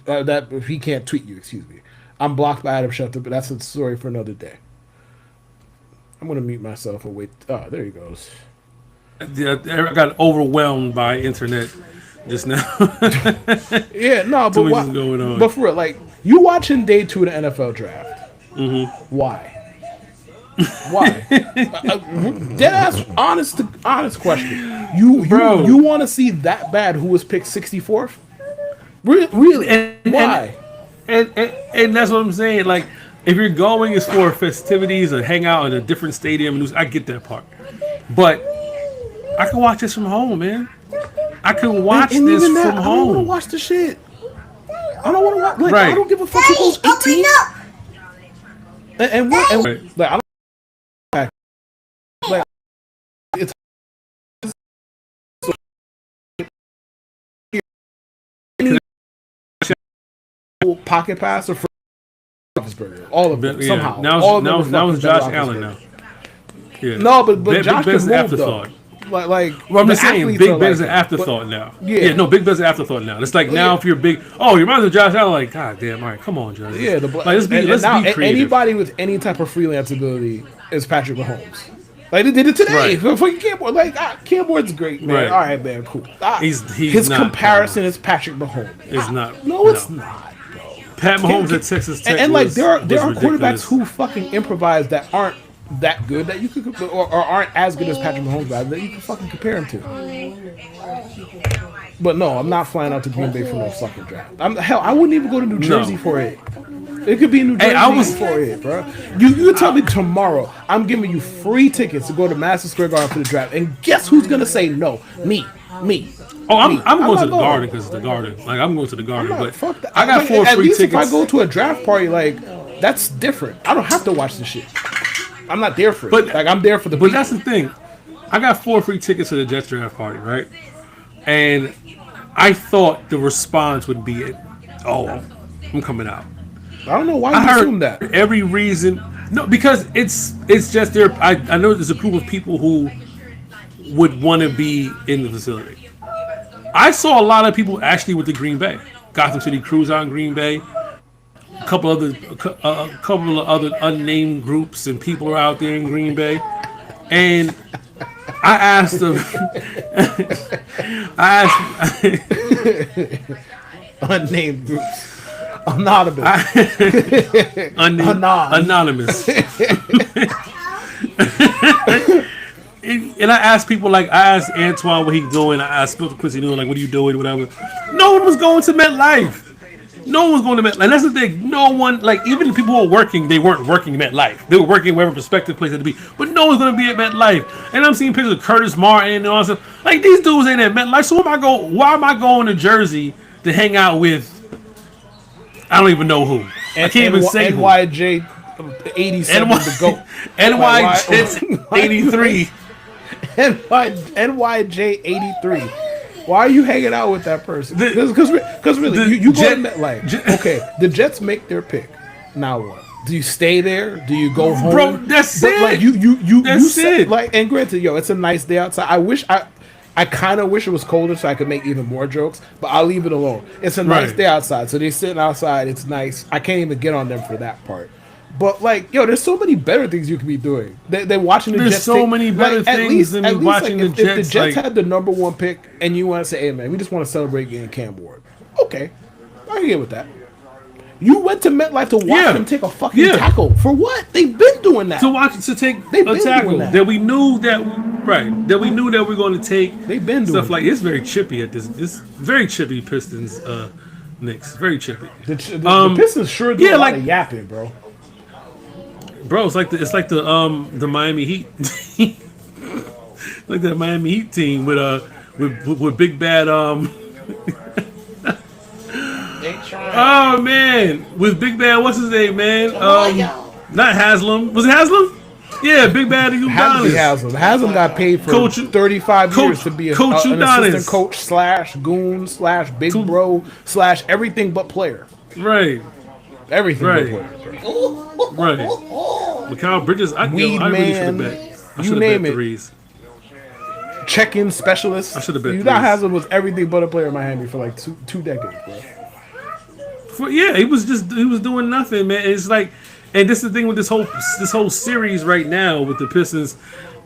B: That he can't tweet you, excuse me. I'm blocked by Adam Schefter, but that's a story for another day. I'm going to mute myself and wait. Oh, there he goes.
A: Yeah, I got overwhelmed by internet just now.
B: Yeah, no, but what? Going on. But for real, like, you watching day 2 of the NFL draft. Mm-hmm. Why? Why? Deadass, honest question. You want to see that bad who was picked 64th? Really? Why?
A: And that's what I'm saying. Like, if you're going is for festivities or hang out in a different stadium, I get that part. But I can watch this from home, man. I can watch this from home.
B: I don't want to watch the shit. I don't want to watch. Like,
A: right.
B: I don't give a fuck who goes 18. And like, I don't. Like, it's. Pocket pass or all of them somehow.
A: Now it's Josh Allen now.
B: Yeah. No, but Josh can move
A: afterthought.
B: Well,
A: I'm just saying, Big Ben's an afterthought now. Yeah, no, Big Ben's an afterthought now. It's like now if you're big, you remind me of Josh Allen. Like, God damn, all right, come on, Josh.
B: Yeah, let's be creative. Anybody with any type of freelance ability is Patrick Mahomes. Like, they did it today. Right. Fucking Campbell. Like, Campbell's great, man. Right. All right, man, cool. His not comparison is Patrick Mahomes.
A: It's not.
B: No, it's not.
A: Pat Mahomes at Texas Tech.
B: And like, there are quarterbacks who fucking improvise that aren't that good that you could or aren't as good as Patrick Mahomes that you can fucking compare him to. But no, I'm not flying out to Green Bay for no fucking draft. I wouldn't even go to New Jersey for it. It could be New Jersey for it, bro. You tell me tomorrow I'm giving you free tickets to go to Madison Square Garden for the draft, and guess who's gonna say no? Me.
A: Oh, I'm going to the Garden because it's the Garden. Like, I'm going to the Garden, but
B: fuck that.
A: I got 4 free tickets.
B: If I go to a draft party, like, that's different. I don't have to watch the shit. I'm not there for it. But like, I'm there for the.
A: But that's the thing. I got 4 free tickets to the Jets draft party, right? And I thought the response would be, "Oh, I'm coming out."
B: I don't know why you assume that.
A: Every reason, no, because it's just there. I know there's a group of people who would want to be in the facility. I saw a lot of people actually with the Green Bay. Gotham City Crews out in Green Bay. A couple of other unnamed groups and people are out there in Green Bay. And I asked them.
B: Unnamed groups. Anonymous.
A: Anonymous. And I asked people, like, I asked Antoine what he's doing. I asked Quincy doing, like, what are you doing, whatever. No one was going to MetLife. No one was going to MetLife. And that's the thing. No one, like, even the people who were working, they weren't working at MetLife. They were working wherever prospective place had to be. But no one's going to be at MetLife. And I'm seeing pictures of Curtis Martin and all that stuff. Like, these dudes ain't at MetLife. So why am I going to Jersey to hang out with, I don't even know who. I can't even say
B: NYJ 87 to go.
A: NYJ 83.
B: NYJ 83. Why are you hanging out with that person? Because really, you go to MetLife. Okay, the Jets make their pick. Now what? Do you stay there? Do you go home?
A: Bro, that's it.
B: Like you
A: That's
B: said,
A: it.
B: like, and granted, it's a nice day outside. I kind of wish it was colder so I could make even more jokes, but I'll leave it alone. It's a nice day outside, so they're sitting outside. It's nice. I can't even get on them for that part. But, like, there's so many better things you could be doing. They're watching the Jets.
A: There's so many better things than watching the Jets.
B: If the Jets had the number one pick and you want to say, hey, man, we just want to celebrate getting Cam Ward. Okay. I can get with that. You went to MetLife to watch them take a fucking tackle. For what? They've been doing that.
A: To take a tackle that we knew that we were going to take.
B: They've been doing
A: stuff like it's very chippy at this. It's very chippy Pistons Knicks. Very chippy.
B: The Pistons sure do a lot of yapping, bro.
A: Bro, it's like the Miami Heat, like that Miami Heat team with big bad oh man, with big bad what's his name, man? Not Haslam. Was it Haslam? Yeah, big bad Udonis.
B: Haslam got paid for 35 years to be an assistant coach / goon / big bro / everything but player.
A: Right.
B: Everything but player.
A: Right. Mikal Bridges, I really should have bet. I should have bet threes.
B: Check-in specialist.
A: I should have bet
B: Udonis Haslam was everything but a player in Miami for like two decades, bro.
A: He was doing nothing, man. It's like, and this is the thing with this whole series right now with the Pistons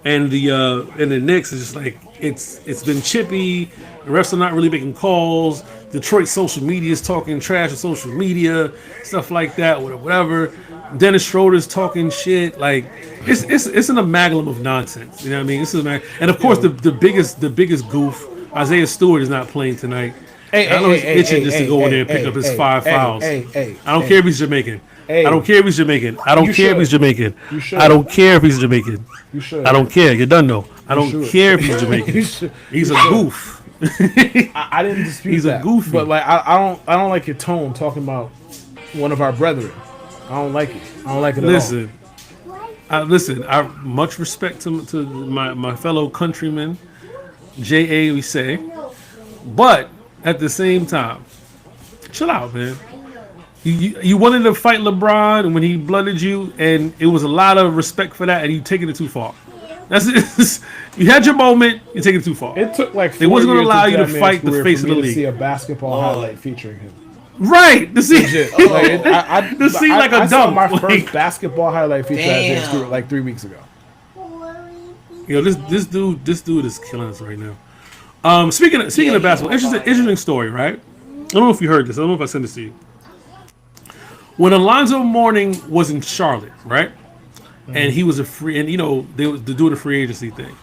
A: and the Knicks. It's just like it's been chippy. The refs are not really making calls. Detroit social media is talking trash on social media, stuff like that, whatever. Dennis Schroeder's talking shit. Like it's an amalgam of nonsense. You know what I mean? And of course the biggest goof. Isaiah Stewart is not playing tonight. I know he's itching just to go in there and pick up his 5 fouls. I don't care if he's Jamaican. I don't care if he's Jamaican. I don't care if he's Jamaican. I don't care if he's Jamaican.
B: You should.
A: I don't care. You're done though. I don't care if he's Jamaican. He's a goof.
B: I didn't dispute
A: he's
B: that.
A: A goofy.
B: But like I don't like your tone talking about one of our brethren. I don't like it. I don't like it at all.
A: Listen. I much respect to my fellow countrymen, J.A. we say, but at the same time, chill out, man. You wanted to fight LeBron when he blooded you, and it was a lot of respect for that, and you taking it too far. That's it. You had your moment. You're taking it too far.
B: It took like 4
A: it wasn't
B: going to
A: allow you to fight the face of the league.
B: To see a basketball highlight featuring him.
A: Right. To see
B: like
A: a
B: I saw
A: dunk.
B: my first basketball highlight feature Isaiah Stewart like 3 weeks ago.
A: This dude is killing us right now. Speaking of basketball, interesting story, right? I don't know if you heard this. I don't know if I sent this to you. When Alonzo Mourning was in Charlotte, right? And he was a free, and they were doing the free agency thing.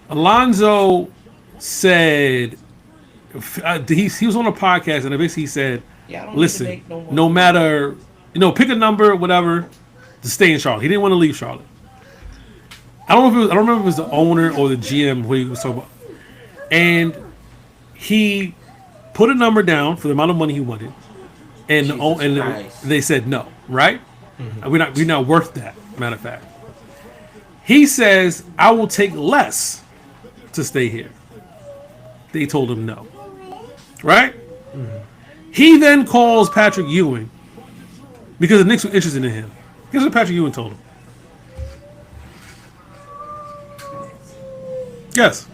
A: Alonzo said he was on a podcast, and basically he said, "Listen, no matter pick a number, whatever, to stay in Charlotte." He didn't want to leave Charlotte. I don't remember if it was the owner or the GM who he was talking about, and he put a number down for the amount of money he wanted, and they said no, right? Mm-hmm. We're not worth that. Matter of fact, he says, "I will take less to stay here." They told him no, right? Mm-hmm. He then calls Patrick Ewing because the Knicks were interested in him. Here's what Patrick Ewing told him. Yes.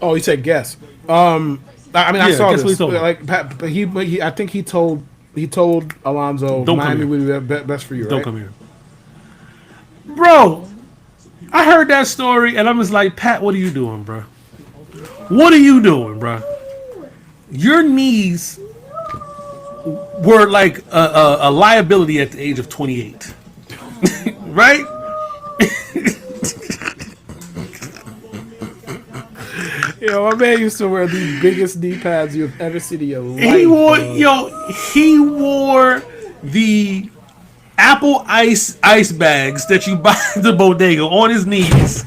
B: Oh, he said guess. I mean, I
A: Yeah,
B: saw
A: guess what he
B: this.
A: told him.
B: Like, but I think he told Alonzo
A: Don't come
B: Miami
A: here.
B: would be best for you.
A: Don't
B: Right?
A: come here. Bro, I heard that story and I'm just like, Pat, what are you doing, bro? What are you doing, bro? Your knees were like a liability at the age of 28. Right?
B: Yo, my man used to wear the biggest knee pads you've ever seen in your life.
A: He wore the Apple ice bags that you buy at the bodega on his knees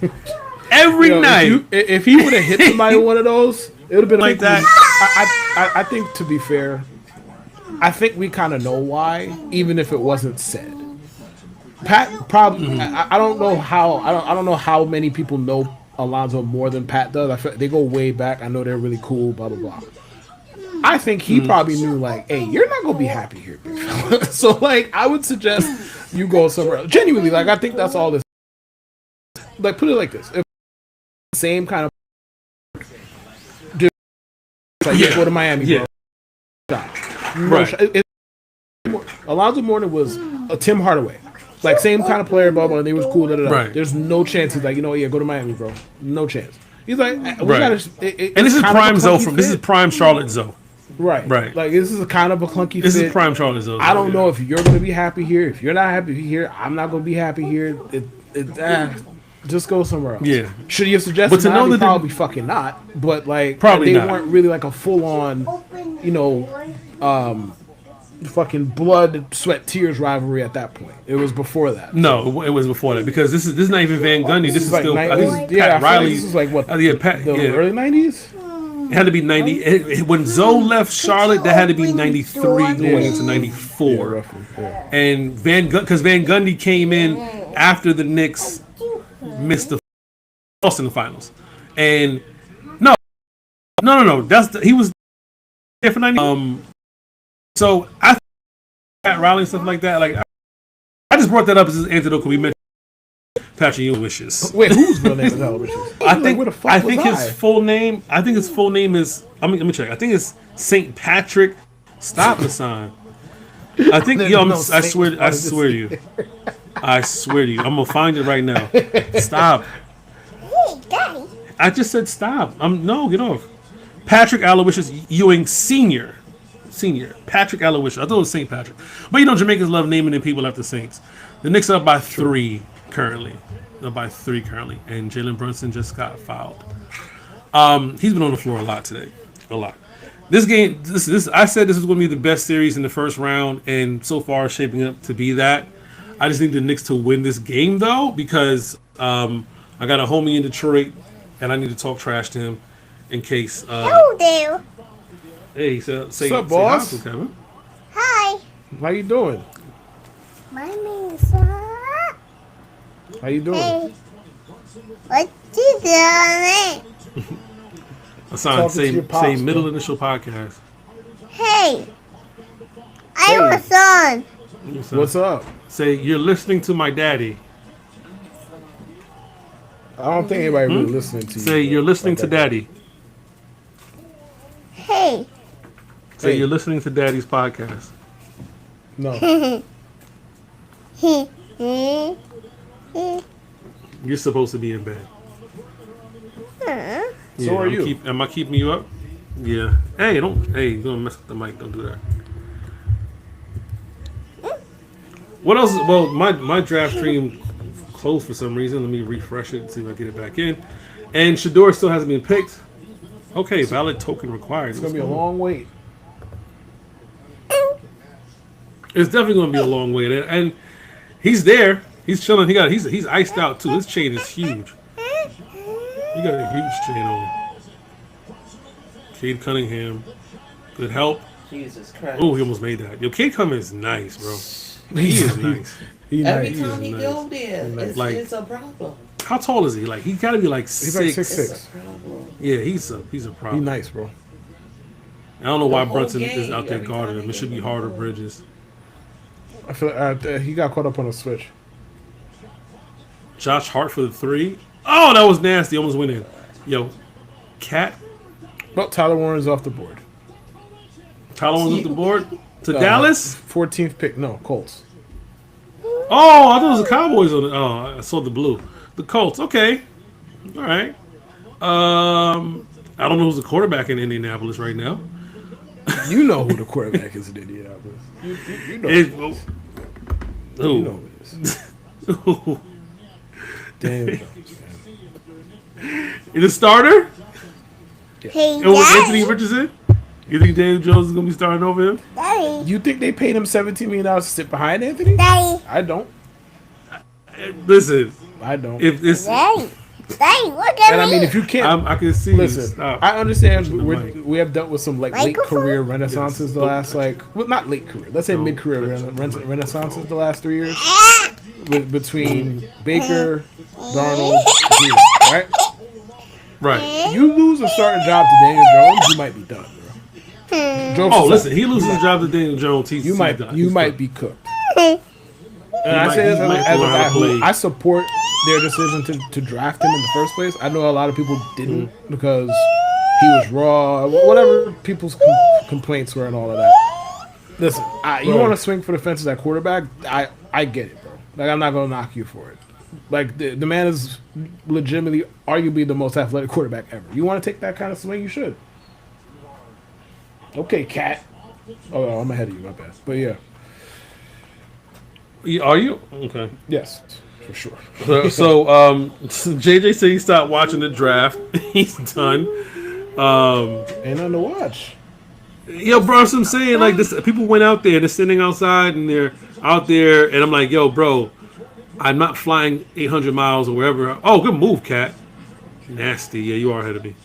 A: every night.
B: If he would have hit somebody with one of those, it would have been
A: Like that.
B: I think, to be fair, I think we kind of know why, even if it wasn't said. Pat probably. I don't know how. I don't know how many people know Alonzo more than Pat does. I feel they go way back. I know they're really cool. Blah blah blah. I think he probably knew, like, hey, you're not gonna be happy here, big fella. So, like, I would suggest you go somewhere else. Genuinely, like, I think that's all this. Like, put it like this: if same kind of, like,
A: Yeah.
B: go to Miami,
A: Yeah.
B: bro. No
A: Right.
B: shot. Alonzo Mourning was a Tim Hardaway, like, same kind of player, blah blah. And he was cool. Da, da, da.
A: Right.
B: There's no chance he's like, yeah, go to Miami, bro. No chance. He's like, we
A: Right.
B: gotta.
A: And this is prime Zoe this is
B: fit.
A: prime Charlotte Zoe.
B: Right.
A: Right.
B: Like, this is a kind of a clunky
A: This
B: fit.
A: is prime Charlotte Zoe.
B: I don't know if you're going to be happy here. If you're not happy here, I'm not going to be happy here. Just go somewhere else.
A: Yeah.
B: Should you have suggested
A: But to know
B: Miami?
A: that they-
B: Probably fucking not. But, like,
A: Probably
B: they
A: not.
B: weren't really like a full on, fucking blood, sweat, tears rivalry at that point. It was before that.
A: No, it was before that because this is not even Van Gundy. This is
B: Like
A: still I
B: nineties-
A: think
B: yeah, I
A: Pat
B: feel like
A: Riley.
B: this is like what,
A: yeah, Pat.
B: the
A: Yeah,
B: early 90s?
A: it had to be 90. When Zoe left Charlotte, that had to be 93 going into 94.
B: Roughly. Yeah.
A: And because Van Gundy came in after the Knicks missed the lost in the finals, and no, he was there for 90. So I Pat Riley and stuff like that. Like I just brought that up as an antidote because we mentioned Patrick Ewing wishes.
B: Wait, whose real name is Wishes?
A: I think
B: where the fuck
A: I
B: was
A: think his full name. I think his full name is. Let me check. I think it's Saint Patrick. Stop the sign. I think
B: There's
A: yo.
B: no
A: I
B: Saint
A: swear. I
B: part of
A: swear to you. I swear to you. I'm gonna find it right now. Stop.
C: Hey, Daddy.
A: I just said stop. No, get off. Patrick Aloysius Ewing Senior. Patrick Aloysius. I thought it was Saint Patrick, but Jamaicans love naming their people after saints. The Knicks are up by 3 currently. Up by 3 currently, and Jalen Brunson just got fouled. He's been on the floor a lot today, a lot. This game, this I said this was going to be the best series in the first round, and so far it's shaping up to be that. I just need the Knicks to win this game though, because I got a homie in Detroit, and I need to talk trash to him in case.
C: Hello there.
A: Hey, say
B: What's up,
A: say hi
B: boss?
A: to Kevin.
C: Hi.
B: How you doing?
C: My name is
B: How you doing?
C: Hey. What you doing?
A: Hassan,
B: Talking to your pops,
A: say
B: man.
A: middle initial podcast.
C: Hey. I'm a son.
B: What's up?
A: Say you're listening to my daddy.
B: I don't think anybody really listening to you.
A: Say you're listening to
B: Okay.
A: daddy.
C: Hey.
A: Say
B: Hey.
A: you're listening to daddy's podcast.
B: No.
A: You're supposed to be in bed.
B: So are you.
A: Am I keeping you up? Yeah. Hey, you're gonna mess with the mic. Don't do that. What else? Well, my draft stream closed for some reason. Let me refresh it and see if I get it back in. And Shador still hasn't been picked. Okay, valid token required.
B: It's gonna be a long wait.
A: It's definitely going to be a long wait, and he's there. He's chilling. He's iced out too. His chain is huge. He got a huge chain on. Cade Cunningham, good help.
C: Jesus Christ.
A: Oh, he almost made that. Yo, Cade Cunningham is nice, bro. He is nice.
B: He
C: Every
B: nice.
C: time he
A: nice.
C: go there,
A: Like-
C: it's a problem.
A: How tall is he? Like he got to be like
B: He's like
A: 6'.
B: 6'6".
C: It's a problem.
A: Yeah, he's a
B: He
A: problem.
B: nice, bro.
A: I don't know why
C: The whole
A: Brunson is
C: game,
A: out there
C: every
A: guarding
C: time
A: him. It
C: he
A: should be
C: gets
A: harder
C: the ball.
A: Bridges.
B: I feel he got caught up on a switch.
A: Josh Hart for the 3. Oh, that was nasty. Almost went in. Yo, Cat.
B: Well, Tyler Warren is off the board.
A: Tyler was off the board to Dallas.
B: 14th pick. No, Colts.
A: Oh, I thought it was the Cowboys on it. Oh, I saw the blue. The Colts. Okay. All right. I don't know who's the quarterback in Indianapolis right now.
B: You know who the quarterback is in Indianapolis. You know.
A: It,
B: who it is.
A: who?
B: You know who it is.
A: Who?
B: Daniel Jones.
A: The starter?
C: Hey,
A: It was Anthony
C: Daddy.
A: Richardson? You think Daniel Jones is going to be starting over him?
C: Daddy.
B: You think they paid him $17 million to sit behind Anthony?
C: Daddy.
B: I don't.
A: Listen,
B: I don't.
A: if this,
C: Daddy. Daddy, look at
B: And
C: me.
B: I mean, if you can't
A: I can see.
B: listen,
A: Stop.
B: I understand
A: Pushing the mic.
B: we have dealt with some like late
C: Microphone?
B: career renaissances the last well, not late career. Let's say mid career renaissances the last 3 years between Baker, Darnold, Brees, right?
A: Right.
B: You lose a starting job to Daniel Jones, you might be done, bro. Jokes
A: Oh,
B: aside,
A: listen, he loses his job to Daniel Jones.
B: you might
A: done.
B: you
A: He's
B: might
A: done.
B: be cooked.
A: He
B: And I
A: might-
B: say this
A: he might
B: as a
A: learn how
B: guy
A: to
B: who
A: play.
B: I support their decision to draft him in the first place. I know a lot of people didn't because he was raw, whatever people's complaints were and all of that. Listen, you
A: Right.
B: want to swing for the fences at quarterback? I get it, bro. Like I'm not gonna knock you for it. Like the man is legitimately, arguably the most athletic quarterback ever. You want to take that kind of swing? You should. Okay, Cat. Oh, I'm ahead of you. My bad. But yeah,
A: Are you? Okay.
B: yes, for sure.
A: So JJ said he stopped watching the draft. He's done.
B: Ain't nothing to watch.
A: Yo, bro, that's what I'm saying. Like this, people went out there. They're sitting outside and they're out there, and I'm like, yo, bro, I'm not flying 800 miles or wherever. Oh, good move, Cat. Nasty. Yeah, you are ahead of me.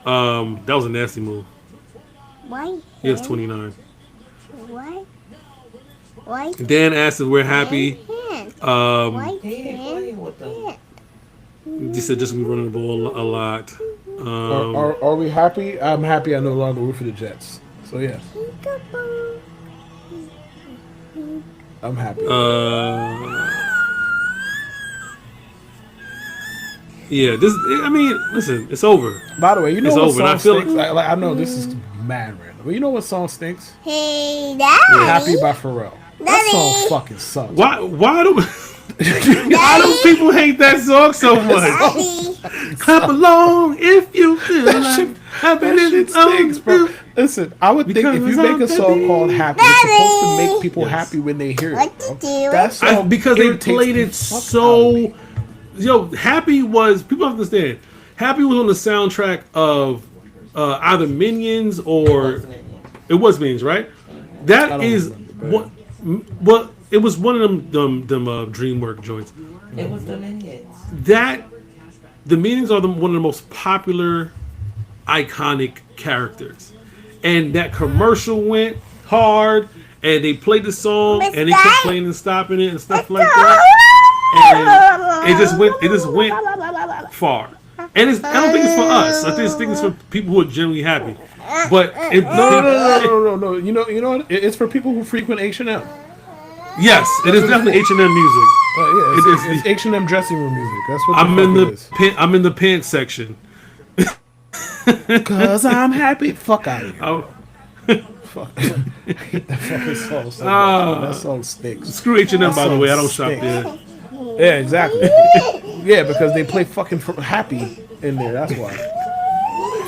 A: That was a nasty move.
C: Why?
A: He has 29.
C: Why? Why?
A: Dan asked if we're happy.
C: Can't.
A: Um,
C: Why
D: He ain't
C: can't?
D: playing with them.
A: he said just be running the ball a lot.
B: Are we happy? I'm happy. I no longer root for the Jets. So yeah,
C: Peekaboo.
B: I'm happy.
A: Yeah, this. I mean, listen, it's over.
B: By the way, you know
A: it's
B: what
A: over, and
B: song
A: I feel
B: stinks? Like, I know this is mad random, but you know what song stinks?
C: Hey, Daddy.
B: "Happy" by Pharrell. That
C: Daddy.
B: song fucking sucks.
A: Why do why do people hate that song so much?
C: Daddy.
A: Clap along if you feel like
B: That
A: happiness
B: shit
A: is on
B: stinks, bro.
A: you.
B: Listen, I would think if
A: Because
B: you make a song
A: I'm
B: called "Happy," it's supposed to make people happy when they hear it,
C: What
B: bro.
C: you doing?
B: That song
A: Because they
B: irritates
A: played
B: the
A: it
B: fuck out of
A: so.
B: me.
A: Yo, Happy was people don't understand. Happy was on the soundtrack of either Minions or it was Minions, right? That
B: don't
A: is
B: remember,
A: what. Well, it was one of them DreamWorks joints.
D: It was the Minions.
A: That the Minions are one of the most popular, iconic characters, and that commercial went hard, and they played the song, and they kept playing and stopping it and stuff like that, and it just went far. And I don't think it's for us. I think it's for people who are genuinely happy. But
B: No. You know what? It's for people who frequent H&M.
A: yes, it is definitely H&M music.
B: Yeah, it's H&M dressing room music. That's what
A: I'm in
B: fuck it is.
A: I'm in the pants section.
B: Cause I'm happy. Fuck out of here.
A: Oh,
B: Fuck. I hate that fucking song so much. That song stinks.
A: screw H&M, by the way. I don't shop
B: stinks.
A: there.
B: Yeah, exactly. Yeah, because they play fucking happy in there. That's why.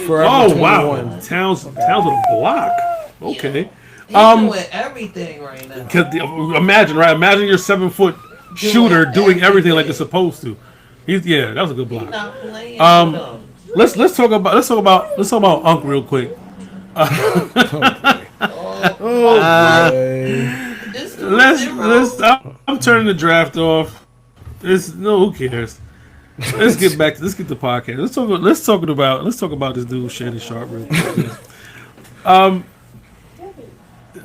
B: Forever
A: Oh wow,
B: 21.
A: Towns with a block. Okay.
D: He's doing everything right now.
A: Cause imagine, right? Imagine your 7-foot shooter doing everything like they're supposed to. That was a good
D: He's
A: block.
D: not playing with them.
A: Let's talk about Unc real quick.
D: This dude
A: I'm turning the draft off. Who cares? Let's get the podcast. Let's talk about this dude Shannon Sharp real quick.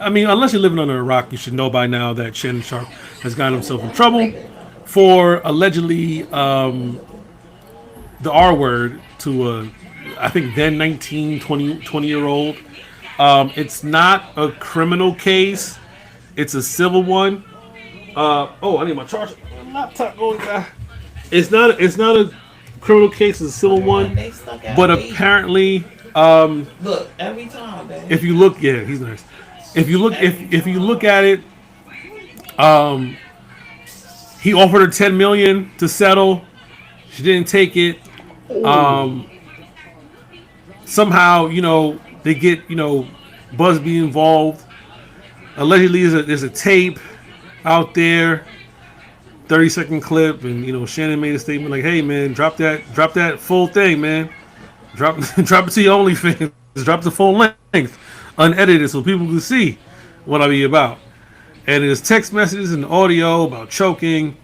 A: I mean, unless you're living under a rock, you should know by now that Shannon Sharp has gotten himself in trouble for allegedly the R word to I think then 19, 20-year-old. It's not a criminal case. It's a civil one. I need my charger. My laptop going back. It's not criminal case is a civil one.
D: They stuck out
A: But
D: me.
A: apparently,
D: Look, every time, man.
A: if you look, yeah, he's nice. If you look, if you look at it, he offered her $10 million to settle. She didn't take it. Somehow, they get Busby involved. Allegedly, there's a tape out there, 30-second clip, and Shannon made a statement like, "Hey, man, drop that full thing, man. Drop it to your OnlyFans. Drop the full length, unedited, so people can see what I be about." And there's text messages and audio about choking,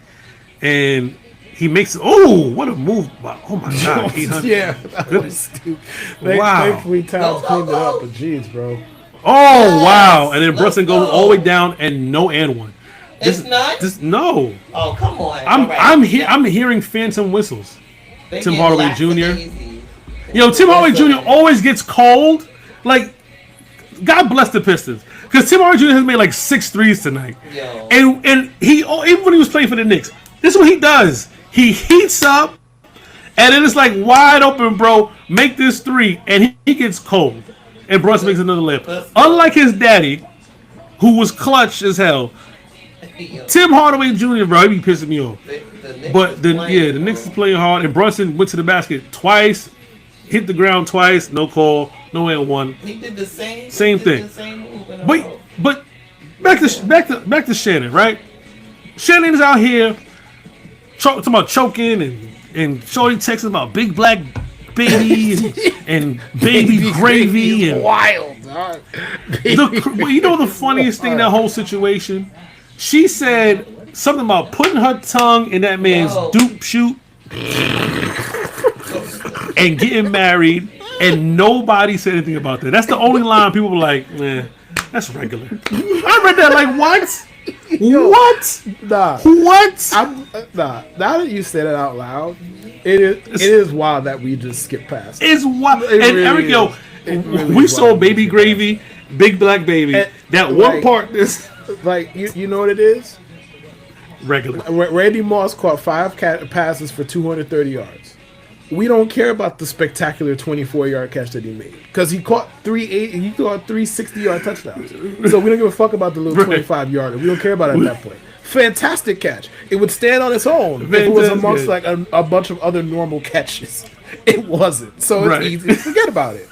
A: and he makes what a move! Oh my God, 800.
B: Yeah, that was stupid.
A: Wow.
B: Thankfully, Towns cleaned it up, but jeez, bro.
A: Oh wow! And then
D: Let's
A: Brunson goes
D: go.
A: all the way down and no and one.
D: It's not?
A: No.
D: Oh, come on.
A: I'm
D: All right.
A: I'm hearing phantom whistles.
D: They
A: Tim
D: get
A: Hardaway
D: lax
A: Jr..
D: and easy.
A: Tim Hardaway Jr. always gets cold. Like, God bless the Pistons, because Tim Hardaway Jr. has made like 6 threes tonight.
D: Yo.
A: And he, even when he was playing for the Knicks, this is what he does. He heats up, and then it's like wide open, bro. Make this 3, and he gets cold. And Brunson makes another layup. Unlike his daddy, who was clutch as hell,
D: Yo.
A: Tim Hardaway Jr., bro, he be pissing me off.
D: The Knicks
A: But
D: is
A: the
D: playing,
A: Knicks is
D: bro.
A: playing hard, and Brunson went to the basket twice, hit the ground twice, no call, no and one.
D: He did the same.
A: Same
D: he did
A: thing.
D: The same move in a
A: But
D: row.
A: but back to Shannon, right? Shannon's out here talking about choking and Shorty texting about big black baby and baby gravy and
B: wild, dog.
A: the funniest thing in that whole situation, she said something about putting her tongue in that man's
D: Yo.
A: dupe shoot and getting married, and nobody said anything about that. That's the only line people were like, "Man, that's regular." I read that like, what? What?
B: Nah,
A: What?
B: nah. Now that you say that out loud, it is wild that we just skip past.
A: It's wild.
B: It
A: And
B: really
A: Eric,
B: is. It really
A: we
B: is
A: saw
B: wild.
A: baby gravy, big black baby.
B: And,
A: That one
B: like-
A: part is
B: Like you know what it is?
A: regular.
B: Randy Moss caught 5 passes for 230 yards. We don't care about the spectacular 24-yard catch that he made because he caught 3 60-yard touchdowns. So we don't give a fuck about the little
A: Right.
B: 25-yarder. We don't care about it at that point. Fantastic catch. It would stand on its own if it was
A: Fantastic.
B: amongst like a bunch of other normal catches. It wasn't. So it's
A: Right.
B: easy to forget about it.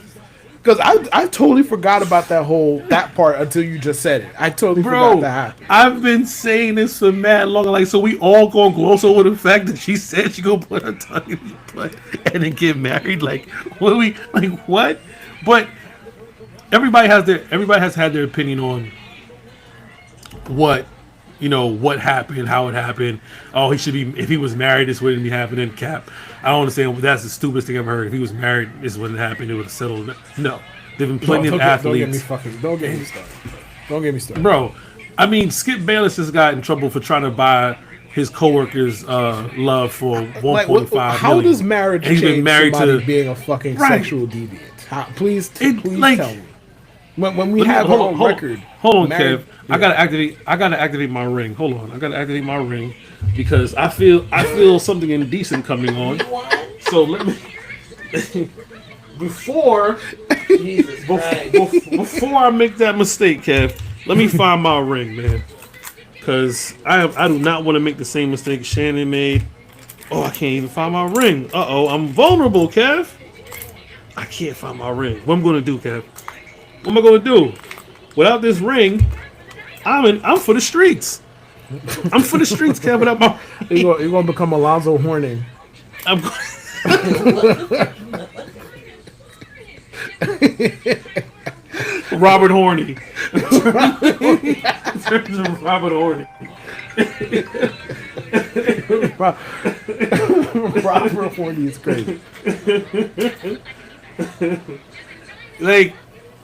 B: Because I totally forgot about that part until you just said it. I totally forgot
A: Bro,
B: that happened.
A: I've been saying this for mad long. Like, so we all gonna gloss over the fact that she said she gonna put her tongue in his butt and then get married. Like, what? But everybody has had their opinion on what happened, how it happened. Oh, he should be, if he was married, this wouldn't be happening. Cap. I don't understand. That's the stupidest thing I've heard. If he was married, this wouldn't happen. It would have settled. No, there've been plenty of athletes.
B: Don't get me started. Don't get me started.
A: Bro, I mean, Skip Bayless just got in trouble for trying to buy his coworkers' love for
B: Like,
A: 1.5
B: how
A: million.
B: does marriage
A: And he's been
B: change
A: married
B: somebody
A: to-
B: being a fucking
A: Right.
B: sexual deviant? Please
A: It,
B: please
A: like-
B: tell me. When we
A: Let me-
B: have
A: hold
B: on
A: on,
B: record.
A: Hold on,
B: married-
A: Kev. I gotta activate my ring. Hold on, I gotta activate my ring because I feel something indecent coming on. So let me before
D: Jesus Christ.
A: before I make that mistake, Kev. Let me find my ring, man. Cause I do not want to make the same mistake Shannon made. Oh, I can't even find my ring. I'm vulnerable, Kev. I can't find my ring. What am I gonna do, Kev? What am I gonna do? Without this ring, I'm for the streets. I'm for the streets, Kev. Without my
B: You're gonna become Alonzo Horning.
A: I'm Robert Horny. Robert Horny.
B: Robert Horny is crazy.
A: Like,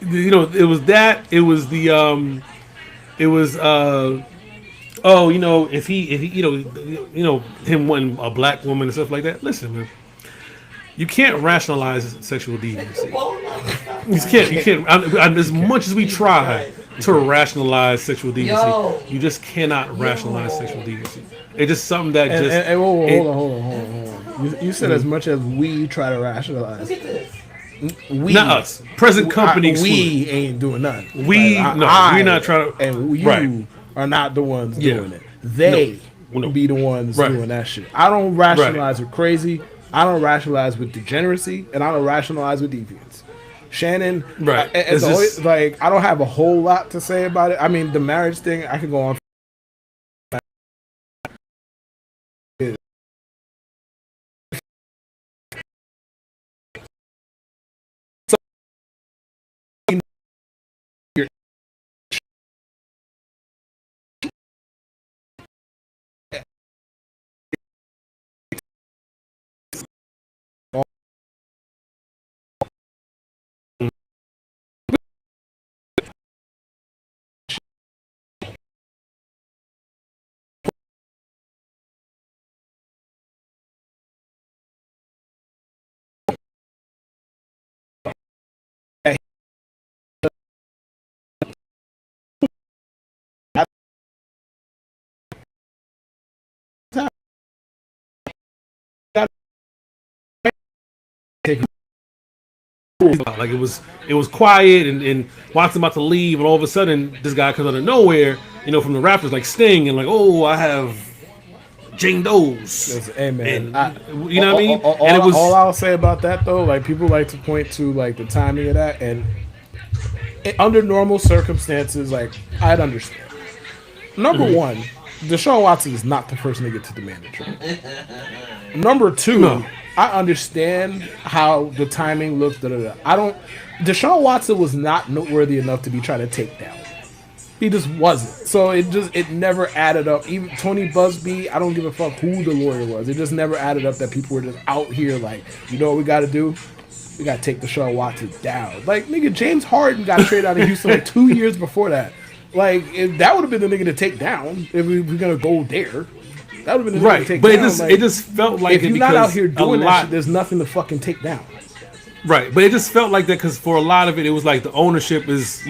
A: it was that. It was the if he him wanting a black woman and stuff like that. Listen, man, you can't rationalize sexual deviancy. You can't. As much as we try to rationalize sexual deviancy,
D: Yo.
A: you just cannot rationalize sexual deviancy. It's just something that
B: And
A: just.
B: hold
A: it-
B: on. You said as much as we try to rationalize,
D: Look at this.
B: we
A: Not us. Present company
B: we ain't doing nothing.
A: We
B: Like,
A: no,
B: I
A: we're not trying to.
B: and you
A: Right.
B: are not the ones
A: Yeah.
B: doing it. They
A: No.
B: be the ones
A: Right.
B: doing that shit. I don't rationalize with crazy. I don't rationalize with degeneracy, and I don't rationalize with deviance. Shannon,
A: Right.
B: As
A: It's
B: always,
A: just-
B: like I don't have a whole lot to say about it. I mean, the marriage thing, I could go on.
A: Like it was quiet and Watson about to leave, and all of a sudden this guy comes out of nowhere, from the Raptors, like Sting, and like, oh, I have Jane Doe's.
B: Hey man,
A: And, you know what I mean?
B: All,
A: And it was
B: all I'll say about that though, like people like to point to like the timing of that, and under normal circumstances, like I'd understand. Number one, Deshaun Watson is not the first nigga to demand a trade. Number two,
A: No.
B: I understand how the timing looked. I don't. Deshaun Watson was not noteworthy enough to be trying to take down. He just wasn't. So it never added up. Even Tony Busby, I don't give a fuck who the lawyer was. It just never added up that people were just out here like, you know what we got to do? We got to take Deshaun Watson down. Like, nigga, James Harden got traded out of Houston like 2 years before that. Like, if that would have been the nigga to take down if we were going to go there. That would have been the nigga to
A: right,
B: take
A: but
B: down.
A: it just felt like
B: if
A: it
B: you're not
A: because
B: out here
A: a
B: doing that
A: lot-
B: shit, there's nothing to fucking take down.
A: Right, but it just felt like that because for a lot of it, it was like the ownership is,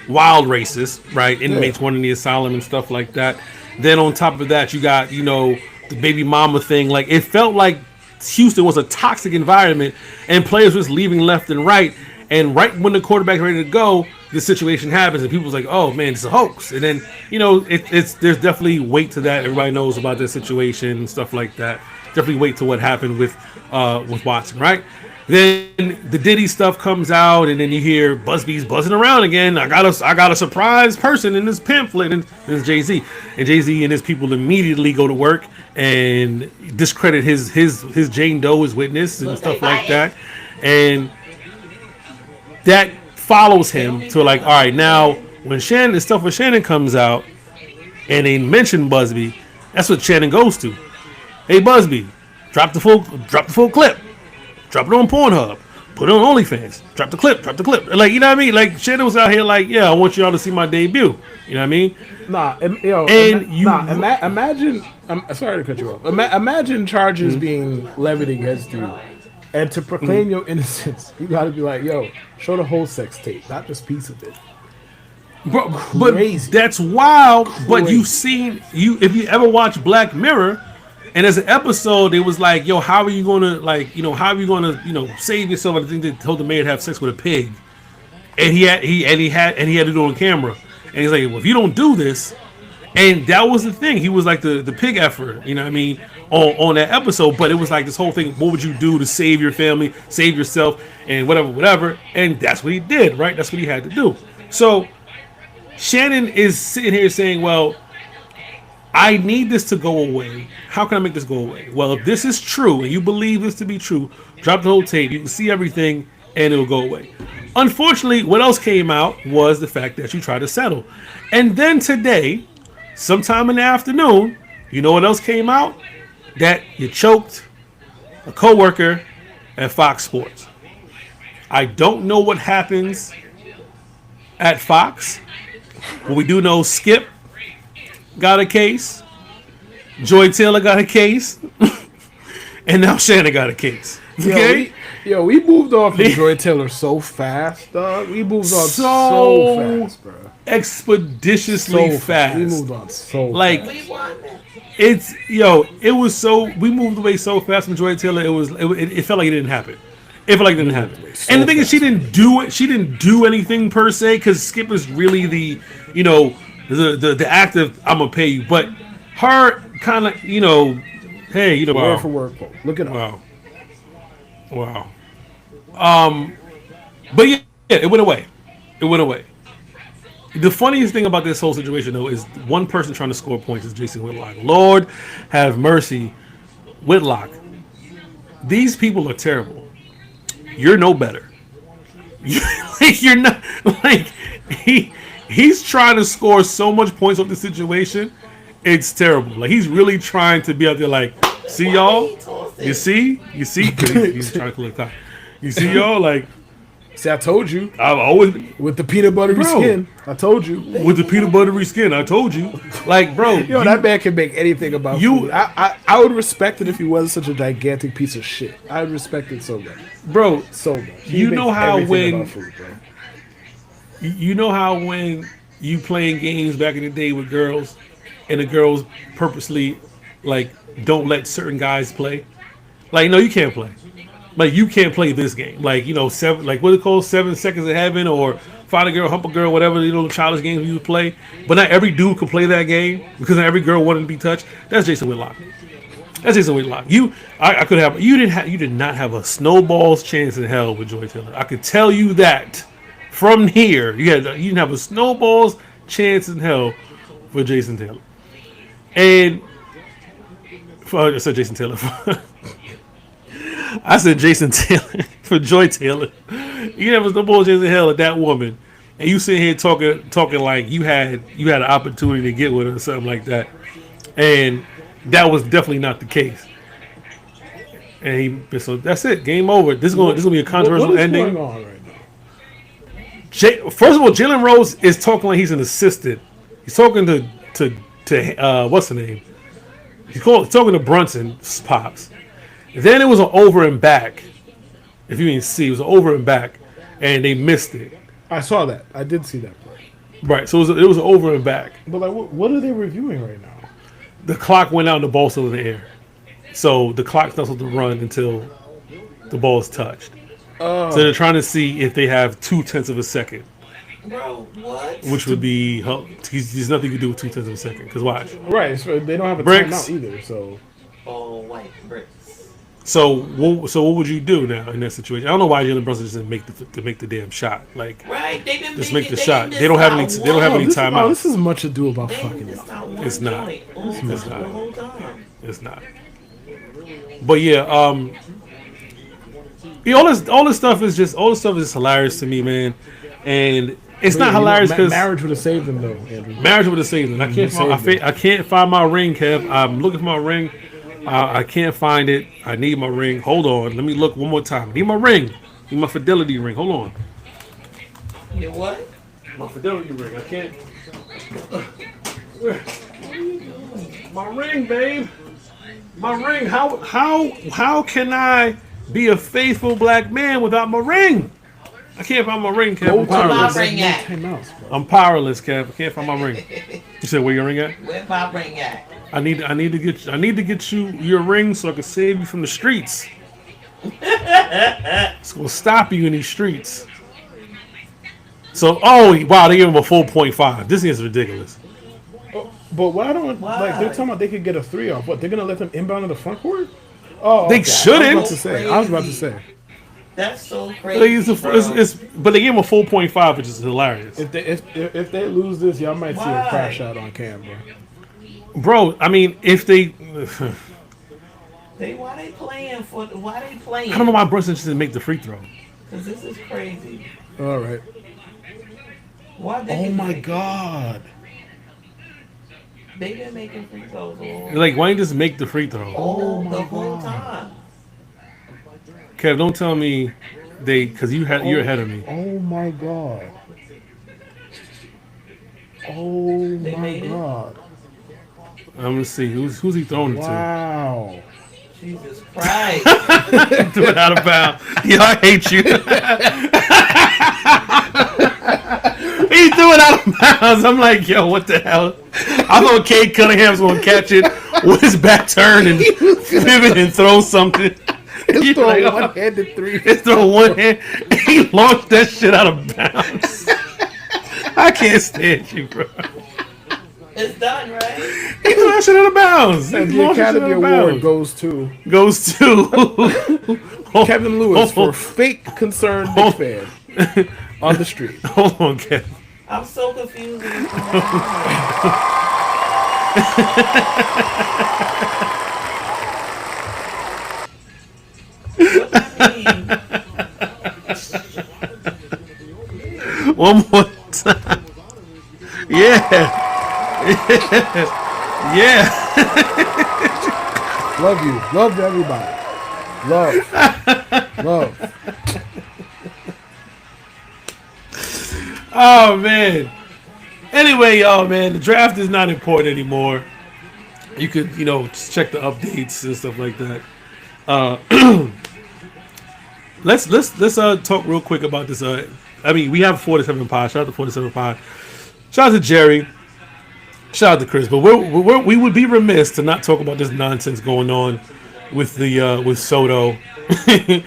A: wild racist, right? Inmates wanting the asylum and stuff like that. Then on top of that, you got, the baby mama thing. Like, it felt like Houston was a toxic environment and players was leaving left and right. And right when the quarterback's ready to go, this situation happens and people's like, oh man, it's a hoax. And then, there's definitely weight to that. Everybody knows about this situation and stuff like that. Definitely weight to what happened with Watson, right? Then the Diddy stuff comes out, and then you hear Busby's buzzing around again. I got a surprise person in this pamphlet, and it's Jay-Z. And Jay-Z and his people immediately go to work and discredit his Jane Doe as witness and stuff like that. And that follows him to like, all right, now when the stuff with Shannon comes out, and they mention Busby, that's what Shannon goes to. Hey Busby, drop the full clip. Drop it on Pornhub. Put it on OnlyFans. Drop the clip. Like, you know what I mean? Like, Shannon was out here like, yeah, I want y'all to see my debut. You know what I mean?
B: Imagine. I'm sorry to cut you off. Imagine charges being levied against you, and to proclaim your innocence, you got to be like, yo, show the whole sex tape, not this piece of it.
A: But
B: Crazy.
A: that's wild. But
B: Crazy.
A: you've seen if you ever watch Black Mirror, and as an episode, it was like, yo, how are you gonna save yourself? I think they told the mayor to have sex with a pig, and he had to do it on camera. And he's like, well, if you don't do this, and that was the thing. He was like the pig effort, you know what I mean, on that episode. But it was like this whole thing. What would you do to save your family, save yourself, and whatever? And that's what he did, right? That's what he had to do. So Shannon is sitting here saying, well, I need this to go away. How can I make this go away? Well, if this is true and you believe this to be true, drop the whole tape. You can see everything and it'll go away. Unfortunately, what else came out was the fact that you tried to settle. And then today, sometime in the afternoon, you know what else came out? That you choked a coworker at Fox Sports. I don't know what happens at Fox, but we do know Skip got a case, Joy Taylor got a case, and now Shannon got a case. Okay?
B: We moved off of Joy Taylor so fast, dog. We moved on so fast, bro.
A: expeditiously fast.
B: We moved on so
A: Like
B: fast.
D: We won that.
A: it was so we moved away so fast from Joy Taylor. It felt like it didn't happen. It felt like it didn't happen.
B: So
A: And the thing is,
B: fast.
A: she didn't do it. She didn't do anything per se because Skip is really the the act of I'm gonna pay you, but her kind of hey
B: Word
A: wow
B: for word quote. Look it up.
A: wow. But yeah, it went away. It went away. The funniest thing about this whole situation, though, is one person trying to score points is Jason Whitlock. Lord have mercy, Whitlock. These people are terrible. You're no better. You're not like he's trying to score so much points off the situation. It's terrible. Like he's really trying to be out there. Like, see y'all. You see. 'Cause he's trying to collect time. You see y'all. Like
B: See, I told you.
A: I've always.
B: With the peanut buttery
A: Bro.
B: skin. I told you.
A: With the peanut buttery skin, I told you. Like, bro,
B: Yo, that man can make anything about
A: You-
B: food. I would respect it if he wasn't such a gigantic piece of shit. I would respect it so much.
A: bro,
B: So much. He
A: You
B: makes
A: know how
B: everything
A: when-
B: about food, bro.
A: you know how when you playing games back in the day with girls, and the girls purposely like don't let certain guys play. Like, no, you can't play. Like, you can't play this game. Like, seven, like what it called, 7 seconds of heaven, or find a girl, hump a girl, whatever, childish games you would play. But not every dude could play that game because not every girl wanted to be touched. That's Jason Whitlock. That's Jason Whitlock. You did not have a snowball's chance in hell with Joy Taylor. I could tell you that from here. You didn't have a snowball's chance in hell for Jason Taylor. And I said Jason Taylor. I said Jason Taylor for Joy Taylor. You never snowball's chance in hell at that woman, and you sitting here talking like you had an opportunity to get with her or something like that, and that was definitely not the case. And so that's it. Game over. This is gonna be a controversial
B: What is
A: ending.
B: going on right now?
A: First of all, Jalen Rose is talking like he's an assistant. He's talking to what's the name? He's talking to Brunson's pops. Then it was an over and back. If you didn't see, it was an over and back, and they missed it.
B: I saw that. I did see that play.
A: Right. So it was an over and back.
B: But like, what are they reviewing right now?
A: The clock went out and the ball's still in the air. So the clock's not supposed to run until the ball is touched. So they're trying to see if they have 0.2 of a second,
D: Bro, what?
A: which would be there's nothing you can do with 0.2 of a second. Because watch.
B: Right. So they don't have a
A: Bricks.
B: timeout either. So
D: All white bricks.
A: So what would you do now in that situation? I don't know why Jalen Brunson just didn't make the damn shot. Like,
D: Right? They didn't
A: just
D: make
A: make
D: it.
A: the shot. They don't have any timeouts.
B: this is much ado about fucking
D: It's
B: y'all.
D: not.
A: It's not.
D: It's
A: not.
D: The whole time.
A: It's not. But yeah, all this stuff is just hilarious to me, man. And it's not hilarious because
B: marriage would have saved them though, Andrew.
A: marriage would have saved them. I can't find my ring, Kev. I'm looking for my ring. I can't find it. I need my ring. Hold on. Let me look one more time. I need my ring. I need my fidelity ring. Hold on.
D: You what?
A: My fidelity ring. I can't. My ring, babe. My ring. How can I be a faithful black man without my ring? I can't find my ring, Kev. I'm
D: Where my
A: powerless.
D: ring at?
B: Timeouts, bro.
A: I'm powerless, Kev. I can't find my ring. You said where your ring at?
D: Where my ring at?
A: I need to get you your ring so I can save you from the streets. It's gonna stop you in these streets. So, wow, they gave him a full 0.5. This is ridiculous.
B: But what I don't like, they're talking about they could get a 3 off. What, they're gonna let them inbound in the front court? Oh,
A: They shouldn't.
B: I was about to say.
D: That's so
A: Like,
D: crazy.
A: but they gave him a full 0.5, which is hilarious.
B: If they lose this, y'all might see a
D: Why?
B: crash out on cam, bro.
A: Bro, I mean, if they...
D: Why they playing?
A: I don't know why Brunson just didn't make the free throw.
D: Because this is crazy.
B: All right.
D: Why they
B: Oh my God.
D: They been making free throws
A: Like, why didn't you just make the free throw?
D: the whole time.
A: Kev, don't tell me because you're ahead of me.
B: Oh my God. Oh
D: They
B: my
D: made it?
B: God.
A: I'm gonna see who's he throwing it to.
B: Wow.
D: Jesus Christ.
A: Threw it out of bounds. Yo, I hate you. He threw it out of bounds. I'm like, yo, what the hell? I thought Cade Cunningham's going to catch it with his back turned and pivot and throw something.
B: He's throwing
A: like,
B: one-handed three.
A: He's throwing one hand. And he launched that shit out of bounds. I can't stand you, bro.
D: It's done, right?
A: He threw that shit out of bounds.
B: And
A: He
B: the
A: launched that shit
B: Academy
A: out of
B: Award
A: bounds.
B: goes to Kevin Lewis for
A: Hold
B: fake concerned Knicks fan on the street.
A: Hold on, Kevin.
D: I'm so confused. What that mean?
A: One more time. Yeah. Yeah.
B: Love you. Love everybody. Love.
A: Oh, man. Anyway, y'all, man, the draft is not important anymore. You could, just check the updates and stuff like that. Let's talk real quick about this. We have 47 Pod. Shout out to 47 Pod. Shout out to Jerry. Shout out to Chris. But we would be remiss to not talk about this nonsense going on with the with Soto and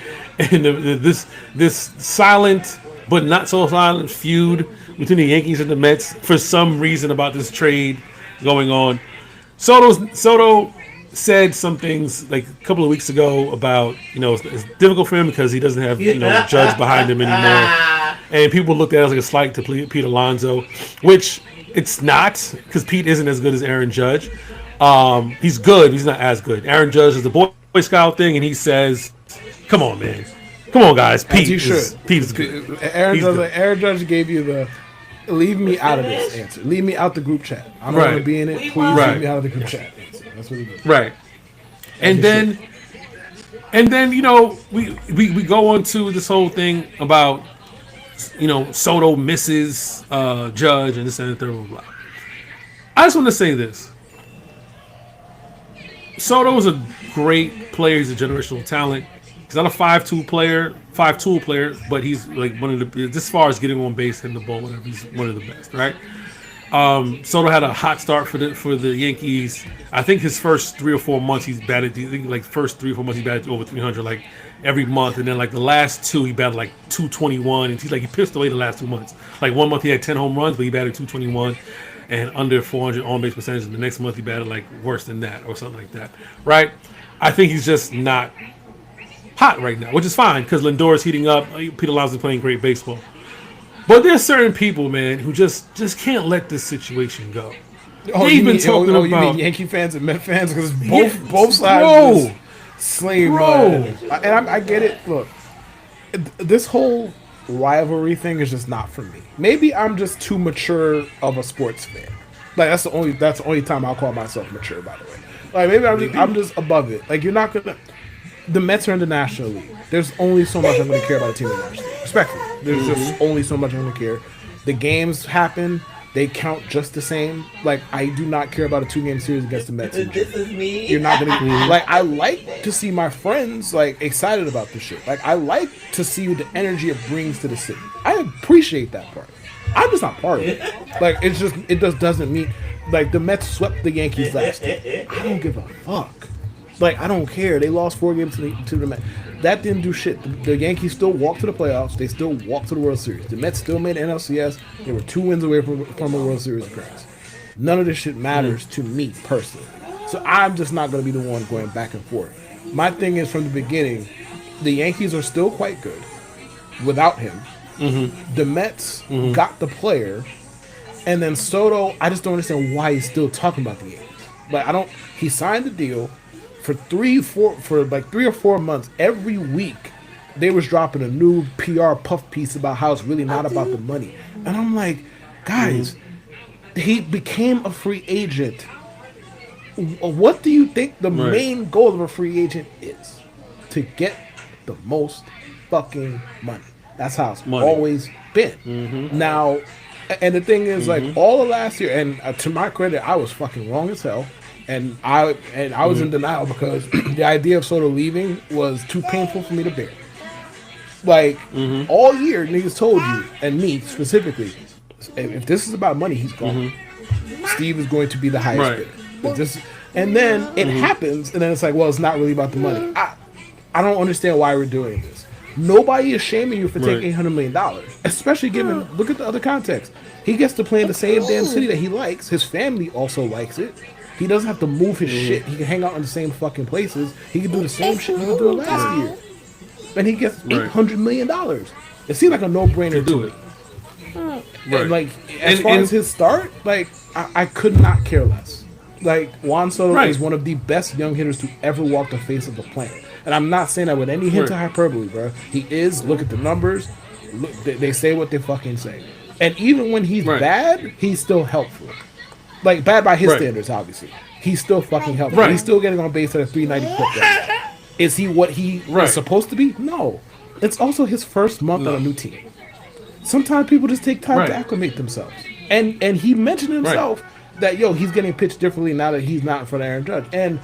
A: this silent but not so silent feud between the Yankees and the Mets for some reason about this trade going on. Soto said some things like a couple of weeks ago about it's difficult for him because he doesn't have Judge behind him anymore, and people looked at it as like a slight to Pete Alonso, which it's not because Pete isn't as good as Aaron Judge. He's good, he's not as good. Aaron Judge is the Boy Scout thing, and he says, "Come on, man, come on, guys." Pete is good.
B: Aaron Judge gave you the leave me out of this answer. Leave me out the group chat. I don't want to be in it. Please leave me out of the group chat answer. That's what he did.
A: Right. And then we go on to this whole thing about Soto misses Judge and this and the third, blah, blah, blah. I just want to say this. Soto is a great player. He's a generational talent. He's not a 5-tool player, but he's like one of the, as far as getting on base, hitting the ball, whatever, he's one of the best, right? Soto had a hot start for the Yankees. I think his first 3 or 4 months he's batted. I think like first 3 or 4 months he batted over 300 like every month, and then like the last 2 he batted like 221, and he pissed away the last 2 months. Like 1 month he had 10 home runs, but he batted 221 and under 400 on base percentage. And the next month he batted like worse than that or something like that, right? I think he's just not hot right now, which is fine because Lindor is heating up. Pete Alonso is playing great baseball. But there's certain people, man, who just can't let this situation go.
B: You mean Yankee fans and Met fans? Because both sides slave. And I get it. Look, this whole rivalry thing is just not for me. Maybe I'm just too mature of a sports fan. Like that's the only time I'll call myself mature. By the way, like maybe I'm just above it. Like you're not gonna. The Mets are in the National League. There's only so much I'm going to care about a team in the National League. Respectfully. There's just only so much I'm going to care. The games happen. They count just the same. Like, I do not care about a 2-game series against the Mets.
D: This is me.
B: You're not going to... Like, I like to see my friends, like, excited about this shit. Like, I like to see the energy it brings to the city. I appreciate that part. I'm just not part of it. Like, it just doesn't mean... Like, the Mets swept the Yankees last year. I don't give a fuck. Like, I don't care. They lost 4 games to the Mets. That didn't do shit. The Yankees still walked to the playoffs. They still walked to the World Series. The Mets still made NLCS. They were 2 wins away from a World Series appearance. None of this shit matters to me personally. So I'm just not going to be the one going back and forth. My thing is, from the beginning, the Yankees are still quite good without him. Mm-hmm. The Mets got the player. And then Soto, I just don't understand why he's still talking about the Yankees. Like, he signed the deal. For 3 or 4 months, every week, they was dropping a new PR puff piece about how it's really not about the money. And I'm like, guys, he became a free agent. What do you think the main goal of a free agent is? To get the most fucking money. That's how it's always been. Mm-hmm. Now, and the thing is, like, all of last year, and to my credit, I was fucking wrong as hell. And I was in denial because the idea of Soto leaving was too painful for me to bear. Like, all year, niggas told you, and me specifically, If this is about money, he's gone. Steve is going to be the highest
A: Right.
B: bidder. If this, and then it happens, and then it's like, well, it's not really about the money. I don't understand why we're doing this. Nobody is shaming you for taking
A: Right.
B: $800 million, especially given, look at the other context. He gets to play in the same damn city that he likes. His family also likes it. He doesn't have to move his shit. He can hang out in the same fucking places. He can do the same shit he was doing last year. And he gets $800 million. It seems like a no-brainer
A: do
B: to
A: it.
B: me.
A: Right.
B: And like, as
A: And-
B: far
A: and-
B: as his start, like, I could not care less. Like, Juan Soto
A: Right.
B: is one of the best young hitters to ever walk the face of the planet. And I'm not saying that with any hint of
A: Right.
B: hyperbole, bro. He is. Look at the numbers. Look, they say what they fucking say. And even when he's
A: Right.
B: bad, he's still helpful. Like, bad by his
A: Right.
B: standards, obviously. He's still fucking helpful.
A: Right.
B: He's still getting on base at a 390 clip right now. Is he what he
A: Right.
B: was supposed to be? No. It's also his first month on a new team. Sometimes people just take time to
A: Right.
B: acclimate themselves. And he mentioned himself that, he's getting pitched differently now that he's not in front of Aaron Judge. And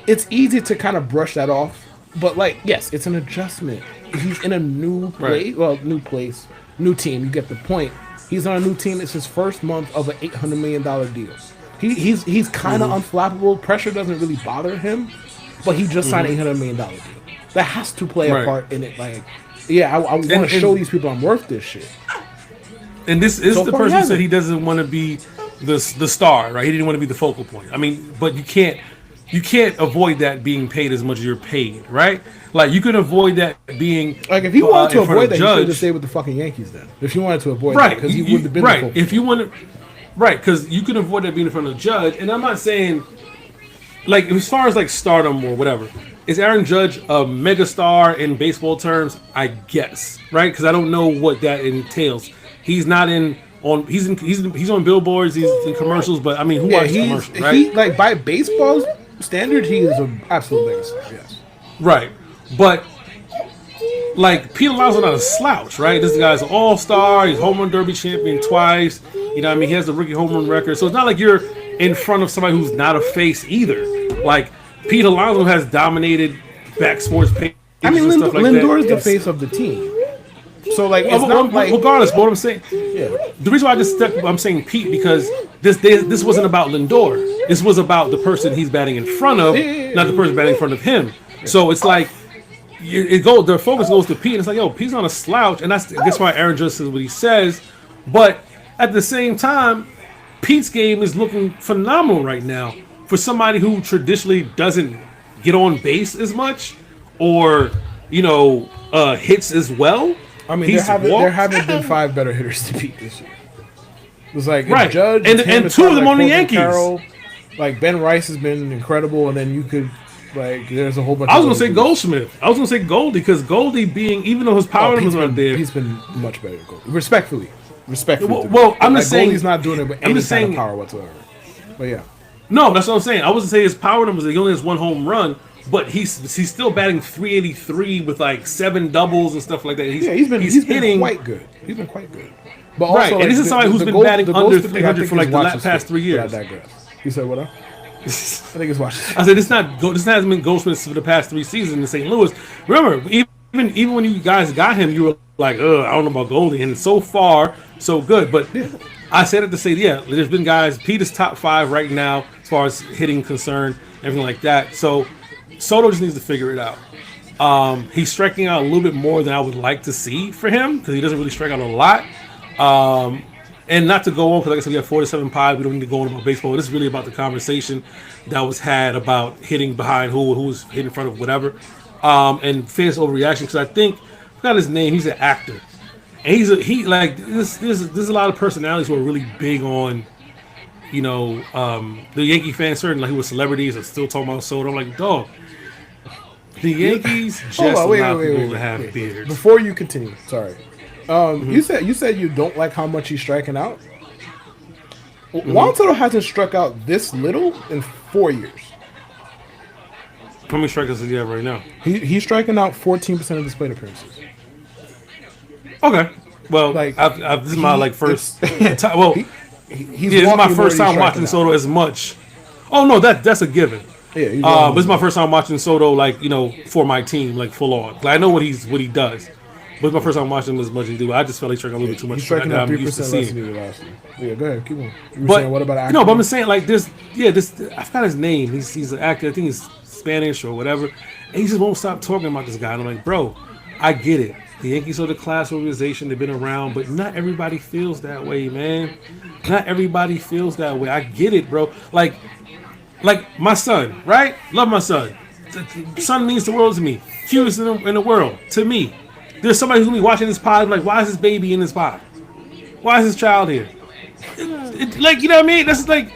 B: it's easy to kind of brush that off. But, like, yes, it's an adjustment. He's in a new place.
A: Right.
B: Well, new place, new team. You get the point. He's on a new team. It's his first month of an $800 million deal. He's kind of unflappable. Pressure doesn't really bother him. But he just signed an $800 million deal. That has to play a
A: Right.
B: part in it. Like, I want to
A: And-
B: show these people I'm worth this shit.
A: And this is
B: So
A: the
B: far, he
A: person who
B: hasn't.
A: said he doesn't want to be the star, right? He didn't want to be the focal point. I mean, but you can't avoid that being paid as much as you're paid, right? Like you can avoid that being
B: Like, if he wanted to
A: in front
B: avoid
A: of
B: that, he should have
A: Judge.
B: just stayed with the fucking Yankees then. If he wanted to avoid that,
A: Right,
B: because he
A: you-
B: wouldn't have been
A: right.
B: the focal
A: If you want to, right, because you can avoid that being in front of the Judge. And I'm not saying, like, as far as like stardom or whatever, is Aaron Judge a megastar in baseball terms? I guess, right? Because I don't know what that entails. He's not he's on billboards, he's in commercials, but I mean, who watches commercials, right?
B: he like by baseball's standard, he is an absolute megastar. Yes.
A: Right. But like Pete Alonso not a slouch, right? This guy's an all-star, he's home run derby champion twice. You know what I mean? He has the rookie home run record. So it's not like you're in front of somebody who's not a face either. Like Pete Alonso has dominated back sports pages
B: I mean,
A: and stuff like
B: Lindor is
A: that.
B: the
A: It's-
B: face of the team. So like, it's
A: Well,
B: not like
A: regardless, but what I'm saying,
B: yeah.
A: the reason why I just stuck, I'm saying Pete because this wasn't about Lindor. This was about the person he's batting in front of, not the person batting in front of him. So it's like the focus goes to Pete, and it's like, yo, Pete's not a slouch, and that's why Aaron Judge says what he says. But at the same time, Pete's game is looking phenomenal right now for somebody who traditionally doesn't get on base as much, or hits as well.
B: I mean,
A: He's
B: there
A: walked.
B: haven't been 5 better hitters to beat this year. It was like
A: Right.
B: Judge
A: And
B: him,
A: two
B: it's
A: of
B: not
A: them
B: like
A: on the
B: Corbin
A: Yankees.
B: Carroll. Like Ben Rice has been incredible, and then you could like there's a whole bunch.
A: I was
B: of
A: gonna say
B: other dudes.
A: Goldschmidt. I was gonna say Goldie because Goldie being, even though his power
B: Pete's
A: numbers aren't there.
B: He's been much better than Goldie. Respectfully.
A: Well, I'm just saying-
B: Goldie's not doing it with
A: I'm
B: any
A: just
B: kind of
A: saying-
B: power whatsoever. But yeah,
A: No, that's what I'm saying. I wasn't saying his power numbers. He only has one home run, but he's still batting 383 with like 7 doubles and stuff like that.
B: he's been
A: hitting
B: quite good. He's been quite good. But also,
A: Right, and
B: like,
A: this is somebody who's been batting under
B: Goldschmidt thing, I
A: 300
B: think
A: for, like,
B: his
A: the
B: watch
A: last
B: is
A: past 3
B: fixed, but
A: years.
B: I digress. You said what? I think his watch.
A: I said this hasn't been Goldschmidt for the past 3 seasons in St. Louis. Remember, even when you guys got him, you were like, I don't know about Goldie, and so far so good. But I said it to say, there's been guys. Pete is top 5 right now as far as hitting concerned, everything like that. So Soto just needs to figure it out. He's striking out a little bit more than I would like to see for him because he doesn't really strike out a lot. And not to go on, because like I said, we have 4 to 7 pies. We don't need to go on about baseball. This is really about the conversation that was had about hitting behind who's hitting in front of whatever. And fans overreaction, because I think, I forgot his name, he's an actor. And there's a lot of personalities who are really big on, the Yankee fans, certainly, like who were celebrities, are still talking about Soto. I'm like, dog, the Yankees just allow people to have beards.
B: Before you continue, sorry.
A: Mm-hmm.
B: You said you don't like how much he's striking out.
A: Mm-hmm.
B: Juan Soto hasn't struck out this little in 4 years.
A: How many strikers does he have right now?
B: He's striking out 14% of his plate appearances.
A: Okay. Well,
B: Like,
A: this is my first
B: it's-
A: time. Well,
B: He's
A: this is my
B: walking more
A: first
B: than he's
A: time watching
B: striking out.
A: Soto as much. Oh no, that's a given.
B: Yeah, he's
A: But
B: walking
A: this is
B: more.
A: my first time watching Soto for my team, full on. Like, I know what he does. But it's my first time watching him as much as he do. I just felt like striking a little bit too much.
B: He's striking out
A: I'm used to
B: 3% less
A: seeing.
B: than you last year. Yeah, go ahead, keep on. You were
A: But
B: saying, what about acting?
A: no, but I'm just saying like this. Yeah, this I forgot his name. He's an actor. I think he's Spanish or whatever. And he just won't stop talking about this guy. And I'm like, bro, I get it. The Yankees are the class organization. They've been around, but not everybody feels that way, man. Not everybody feels that way. I get it, bro. Like my son, right? Love my son. Son means the world to me. Cutest in the world to me. There's somebody who's gonna be watching this pod like, why is this baby in this pod? Why is this child here? Like, you know what I mean? That's like,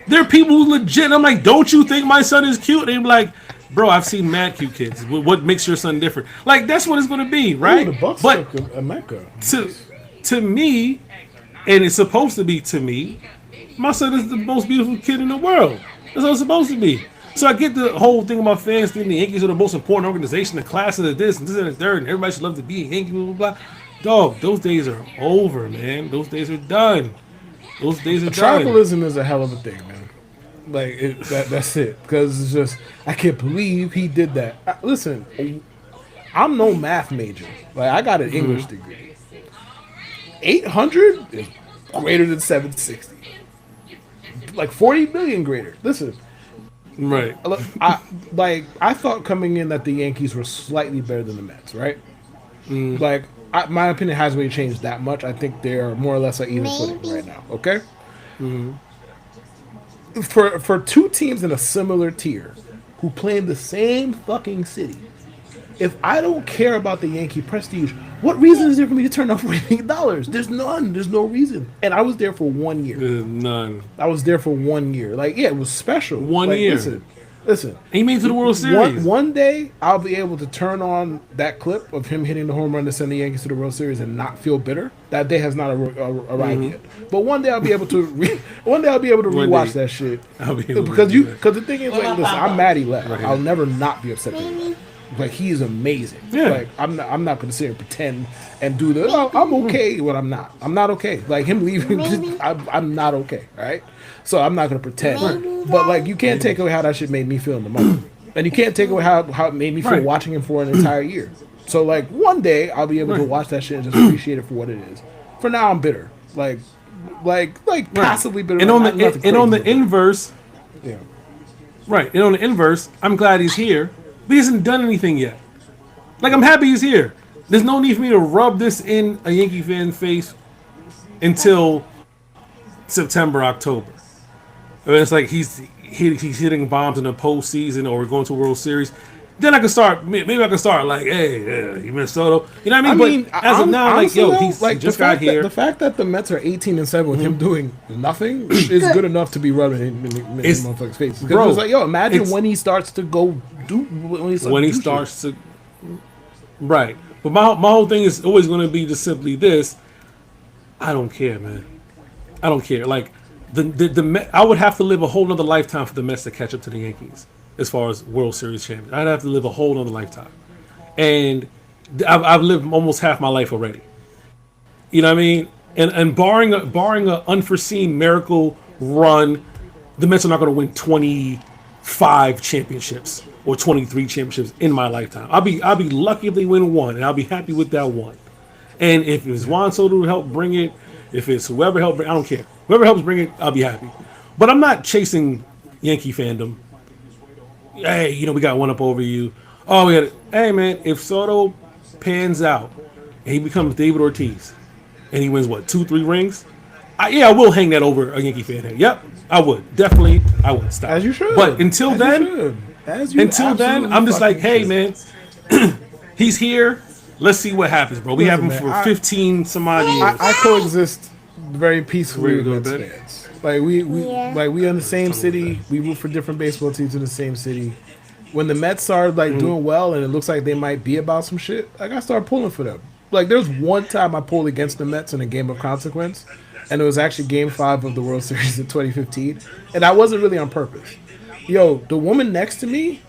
A: there are people who legit. And I'm like, don't you think my son is cute? And they're like, bro, I've seen mad cute kids. What makes your son different? Like, that's what it's gonna be, right?
B: Ooh, the Bucks
A: But
B: took a Mecca.
A: to me, and it's supposed to be to me, my son is the most beautiful kid in the world. That's what it's supposed to be. So I get the whole thing about fans thinking the Yankees are the most important organization, the class of the this and this and the third, and everybody should love to be a Yankee, blah, blah, blah. Dog, those days are over, man. Those days are done. Those days are done.
B: Tribalism is a hell of a thing, man. Like, that's it. Because it's just, I can't believe he did that. Listen, I'm no math major. Like, I got an English degree. 800 is greater than 760. Like 40 million greater. Listen,
A: Right.
B: I thought coming in that the Yankees were slightly better than the Mets, right? Like, my opinion hasn't really changed that much. I think they're more or less at even footing right now. Okay. For two teams in a similar tier who play in the same fucking city, if I don't care about the Yankee prestige, what reason is there for me to turn off $40 million? There's none. There's no reason. And I was there for 1 year.
A: There's none.
B: I was there for 1 year. Like, yeah, it was special.
A: One
B: Like,
A: year.
B: Listen.
A: He made it to the World Series.
B: One day, I'll be able to turn on that clip of him hitting the home run to send the Yankees to the World Series and not feel bitter. That day has not arrived yet. But one day I'll be able to. One day I'll be able to
A: One
B: rewatch
A: day
B: that shit.
A: I'll be able to
B: because
A: do that.
B: because the thing is, like, listen, I'm mad he left.
A: Right.
B: I'll never not be upset. That he left. Like, he is amazing.
A: Yeah.
B: Like, I'm not going to sit here and pretend and do the. Oh, I'm okay when I'm not. I'm not okay. Like, him leaving, I'm not okay. All right. So I'm not going to pretend. But like, you can't take away how that shit made me feel in the moment, and you can't take away how it made me feel
A: Right.
B: watching him for an entire year. So like, one day I'll be able to watch that shit and just appreciate it for what it is. For now, I'm bitter. Like passively bitter.
A: And
B: Like,
A: on
B: nothing
A: the
B: crazy, but-
A: inverse,
B: yeah.
A: right? And on the inverse, I'm glad he's here, but he hasn't done anything yet. Like, I'm happy he's here. There's no need for me to rub this in a Yankee fan face until September, October. I mean, it's like he's hitting bombs in the postseason or we're going to a World Series. Then I can start. Maybe I can start like, hey, you Minnesota. You know what I mean? But as of now,
B: honestly,
A: like, yo,
B: though,
A: he's
B: like,
A: he just
B: the
A: got
B: fact
A: here.
B: the fact that the Mets are 18-7 with him doing nothing is good enough to be rubbing in
A: It's-
B: motherfuckers' faces.
A: bro,
B: Because it's like, yo, imagine
A: it's-
B: when he starts to go do when he
A: starts to right. But my whole thing is always going to be just simply this. I don't care, man. I don't care. Like the Met, I would have to live a whole nother lifetime for the Mets to catch up to the Yankees as far as World Series champions. I'd have to live a whole nother lifetime, and I've lived almost half my life already. You know what I mean? And barring a unforeseen miracle run, the Mets are not going to win 25 championships or 23 championships in my lifetime. I'll be lucky if they win one, and I'll be happy with that one. And if it's Juan Soto who helped bring it, if it's whoever helped bring, I don't care. Whoever helps bring it, I'll be happy. But I'm not chasing Yankee fandom. Hey, we got one up over you. Oh, we got it. Hey, man, if Soto pans out and he becomes David Ortiz and he wins, 2-3 rings? I will hang that over a Yankee fan head. Yep, I would. Definitely, I would. Stop.
B: As you should.
A: But until
B: As you
A: then,
B: should. As you
A: until then,
B: absolutely
A: I'm just like,
B: fucking
A: hey,
B: should.
A: man, he's here. Let's see what happens, bro. We have him
B: Listen,
A: for
B: man,
A: 15 some odd years.
B: I coexist very peacefully
A: Really
B: with
A: good,
B: Mets
A: man.
B: fans. Like we
C: Yeah.
B: in the same city. We root for different baseball teams in the same city. When the Mets started
A: Mm-hmm.
B: doing well and it looks like they might be about some shit, like, I started pulling for them. Like, there's one time I pulled against the Mets in a game of consequence, and it was actually Game 5 of the World Series in 2015, and I wasn't really on purpose. Yo, the woman next to me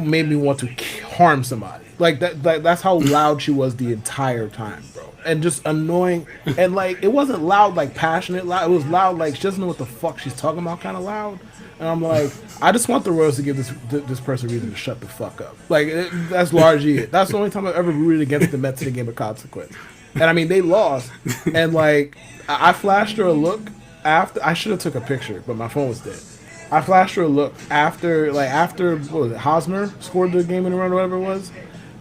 B: made me want to harm somebody. Like that. Like that's how loud she was the entire time, bro. And just annoying. And like it wasn't loud like passionate loud. It was loud like she doesn't know what the fuck she's talking about, kind of loud. And I'm like, I just want the Royals to give this person a reason to shut the fuck up. Like that's largely it. That's the only time I've ever rooted against the Mets in a game of consequence. And I mean they lost. And like I flashed her a look after. I should have took a picture, but my phone was dead. I flashed her a look after what was it? Hosmer scored the game in a run or whatever it was.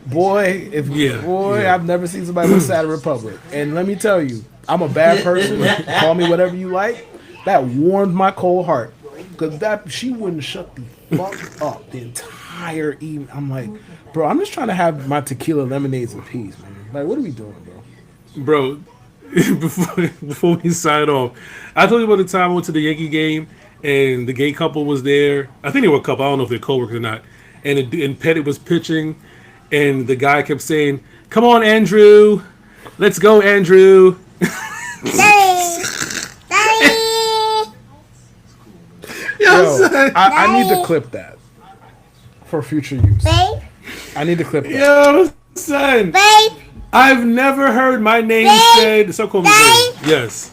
B: Boy, I've never seen somebody look sad in Republic. And let me tell you, I'm a bad person. Call me whatever you like. That warmed my cold heart. Because she wouldn't shut the fuck up the entire evening. I'm like, bro, I'm just trying to have my tequila lemonades in peace, man. Like, what are we doing, bro?
A: before we sign off, I told you about the time I went to the Yankee game and the gay couple was there. I think they were a couple. I don't know if they're coworkers or not. And Pettit was pitching, and the guy kept saying, "Come on, Andrew, let's go, Andrew."
C: Daddy. Daddy.
B: Yo, I need to clip that for future use.
C: Babe.
B: I need to clip that.
A: Yo, son,
C: Babe.
A: I've never heard my name said. So call me babe. Yes,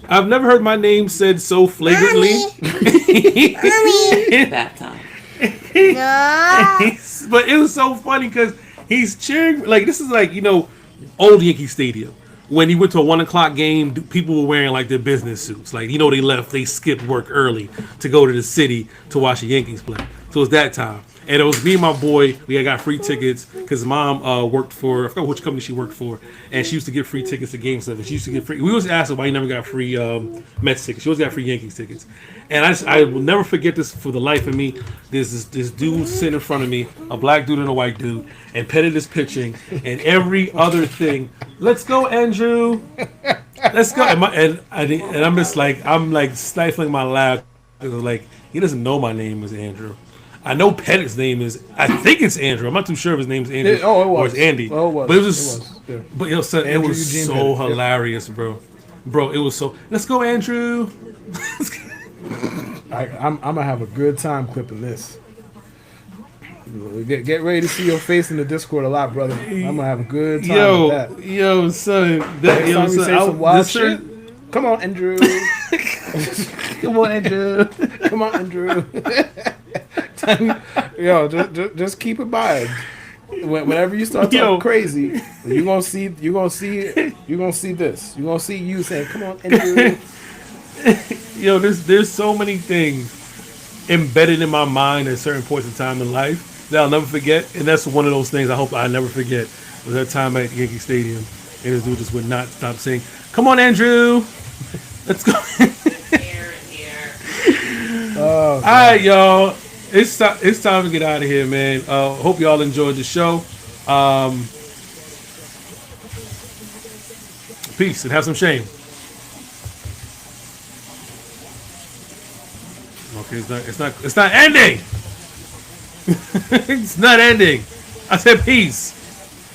A: I've never heard my name said so flagrantly.
C: Mommy.
D: That time.
C: No.
A: But it was so funny because he's cheering. Like this is like old Yankee Stadium. When he went to a 1:00 game, people were wearing like their business suits. Like they skipped work early to go to the city to watch the Yankees play. So it was that time, and it was me and my boy. We got free tickets because mom worked for, I forgot which company she worked for, and she used to get free tickets to game stuff. And she used to get free. We always asked her why he never got free Mets tickets. She always got free Yankees tickets. And I will never forget this for the life of me. There's this dude sitting in front of me, a black dude and a white dude, and Pettit is pitching, and every other thing. Let's go, Andrew. Let's go. And I'm just like, I'm like stifling my laugh because like he doesn't know my name is Andrew. I know Pettit's name is. I think it's Andrew. I'm not too sure if his name is Andrew or it's Andy.
B: Oh, it was.
A: But it was.
B: Yeah.
A: But son, it was
B: Eugene
A: so
B: Pettit,
A: hilarious, bro. Bro, it was so. Let's go, Andrew.
B: I'm gonna have a good time clipping this. Get ready to see your face in the Discord a lot, brother. I'm gonna have a good time with that.
A: Yo, son.
B: Next time we say some wild shit, come on, Andrew.
A: Come on, Andrew.
B: Come on, Andrew. Yo, just keep it by. Whenever you start talking crazy, you're gonna see this. You're gonna see you saying, "Come on, Andrew."
A: Yo, there's so many things embedded in my mind at certain points in time in life that I'll never forget, and that's one of those things I hope I never forget. Was that time at Yankee Stadium, and this dude just would not stop saying, "Come on, Andrew, let's go."
B: Oh,
A: all right, y'all. It's time to get out of here, man. Hope y'all enjoyed the show. Peace and have some shame. Okay, it's not ending. It's not ending. I said peace.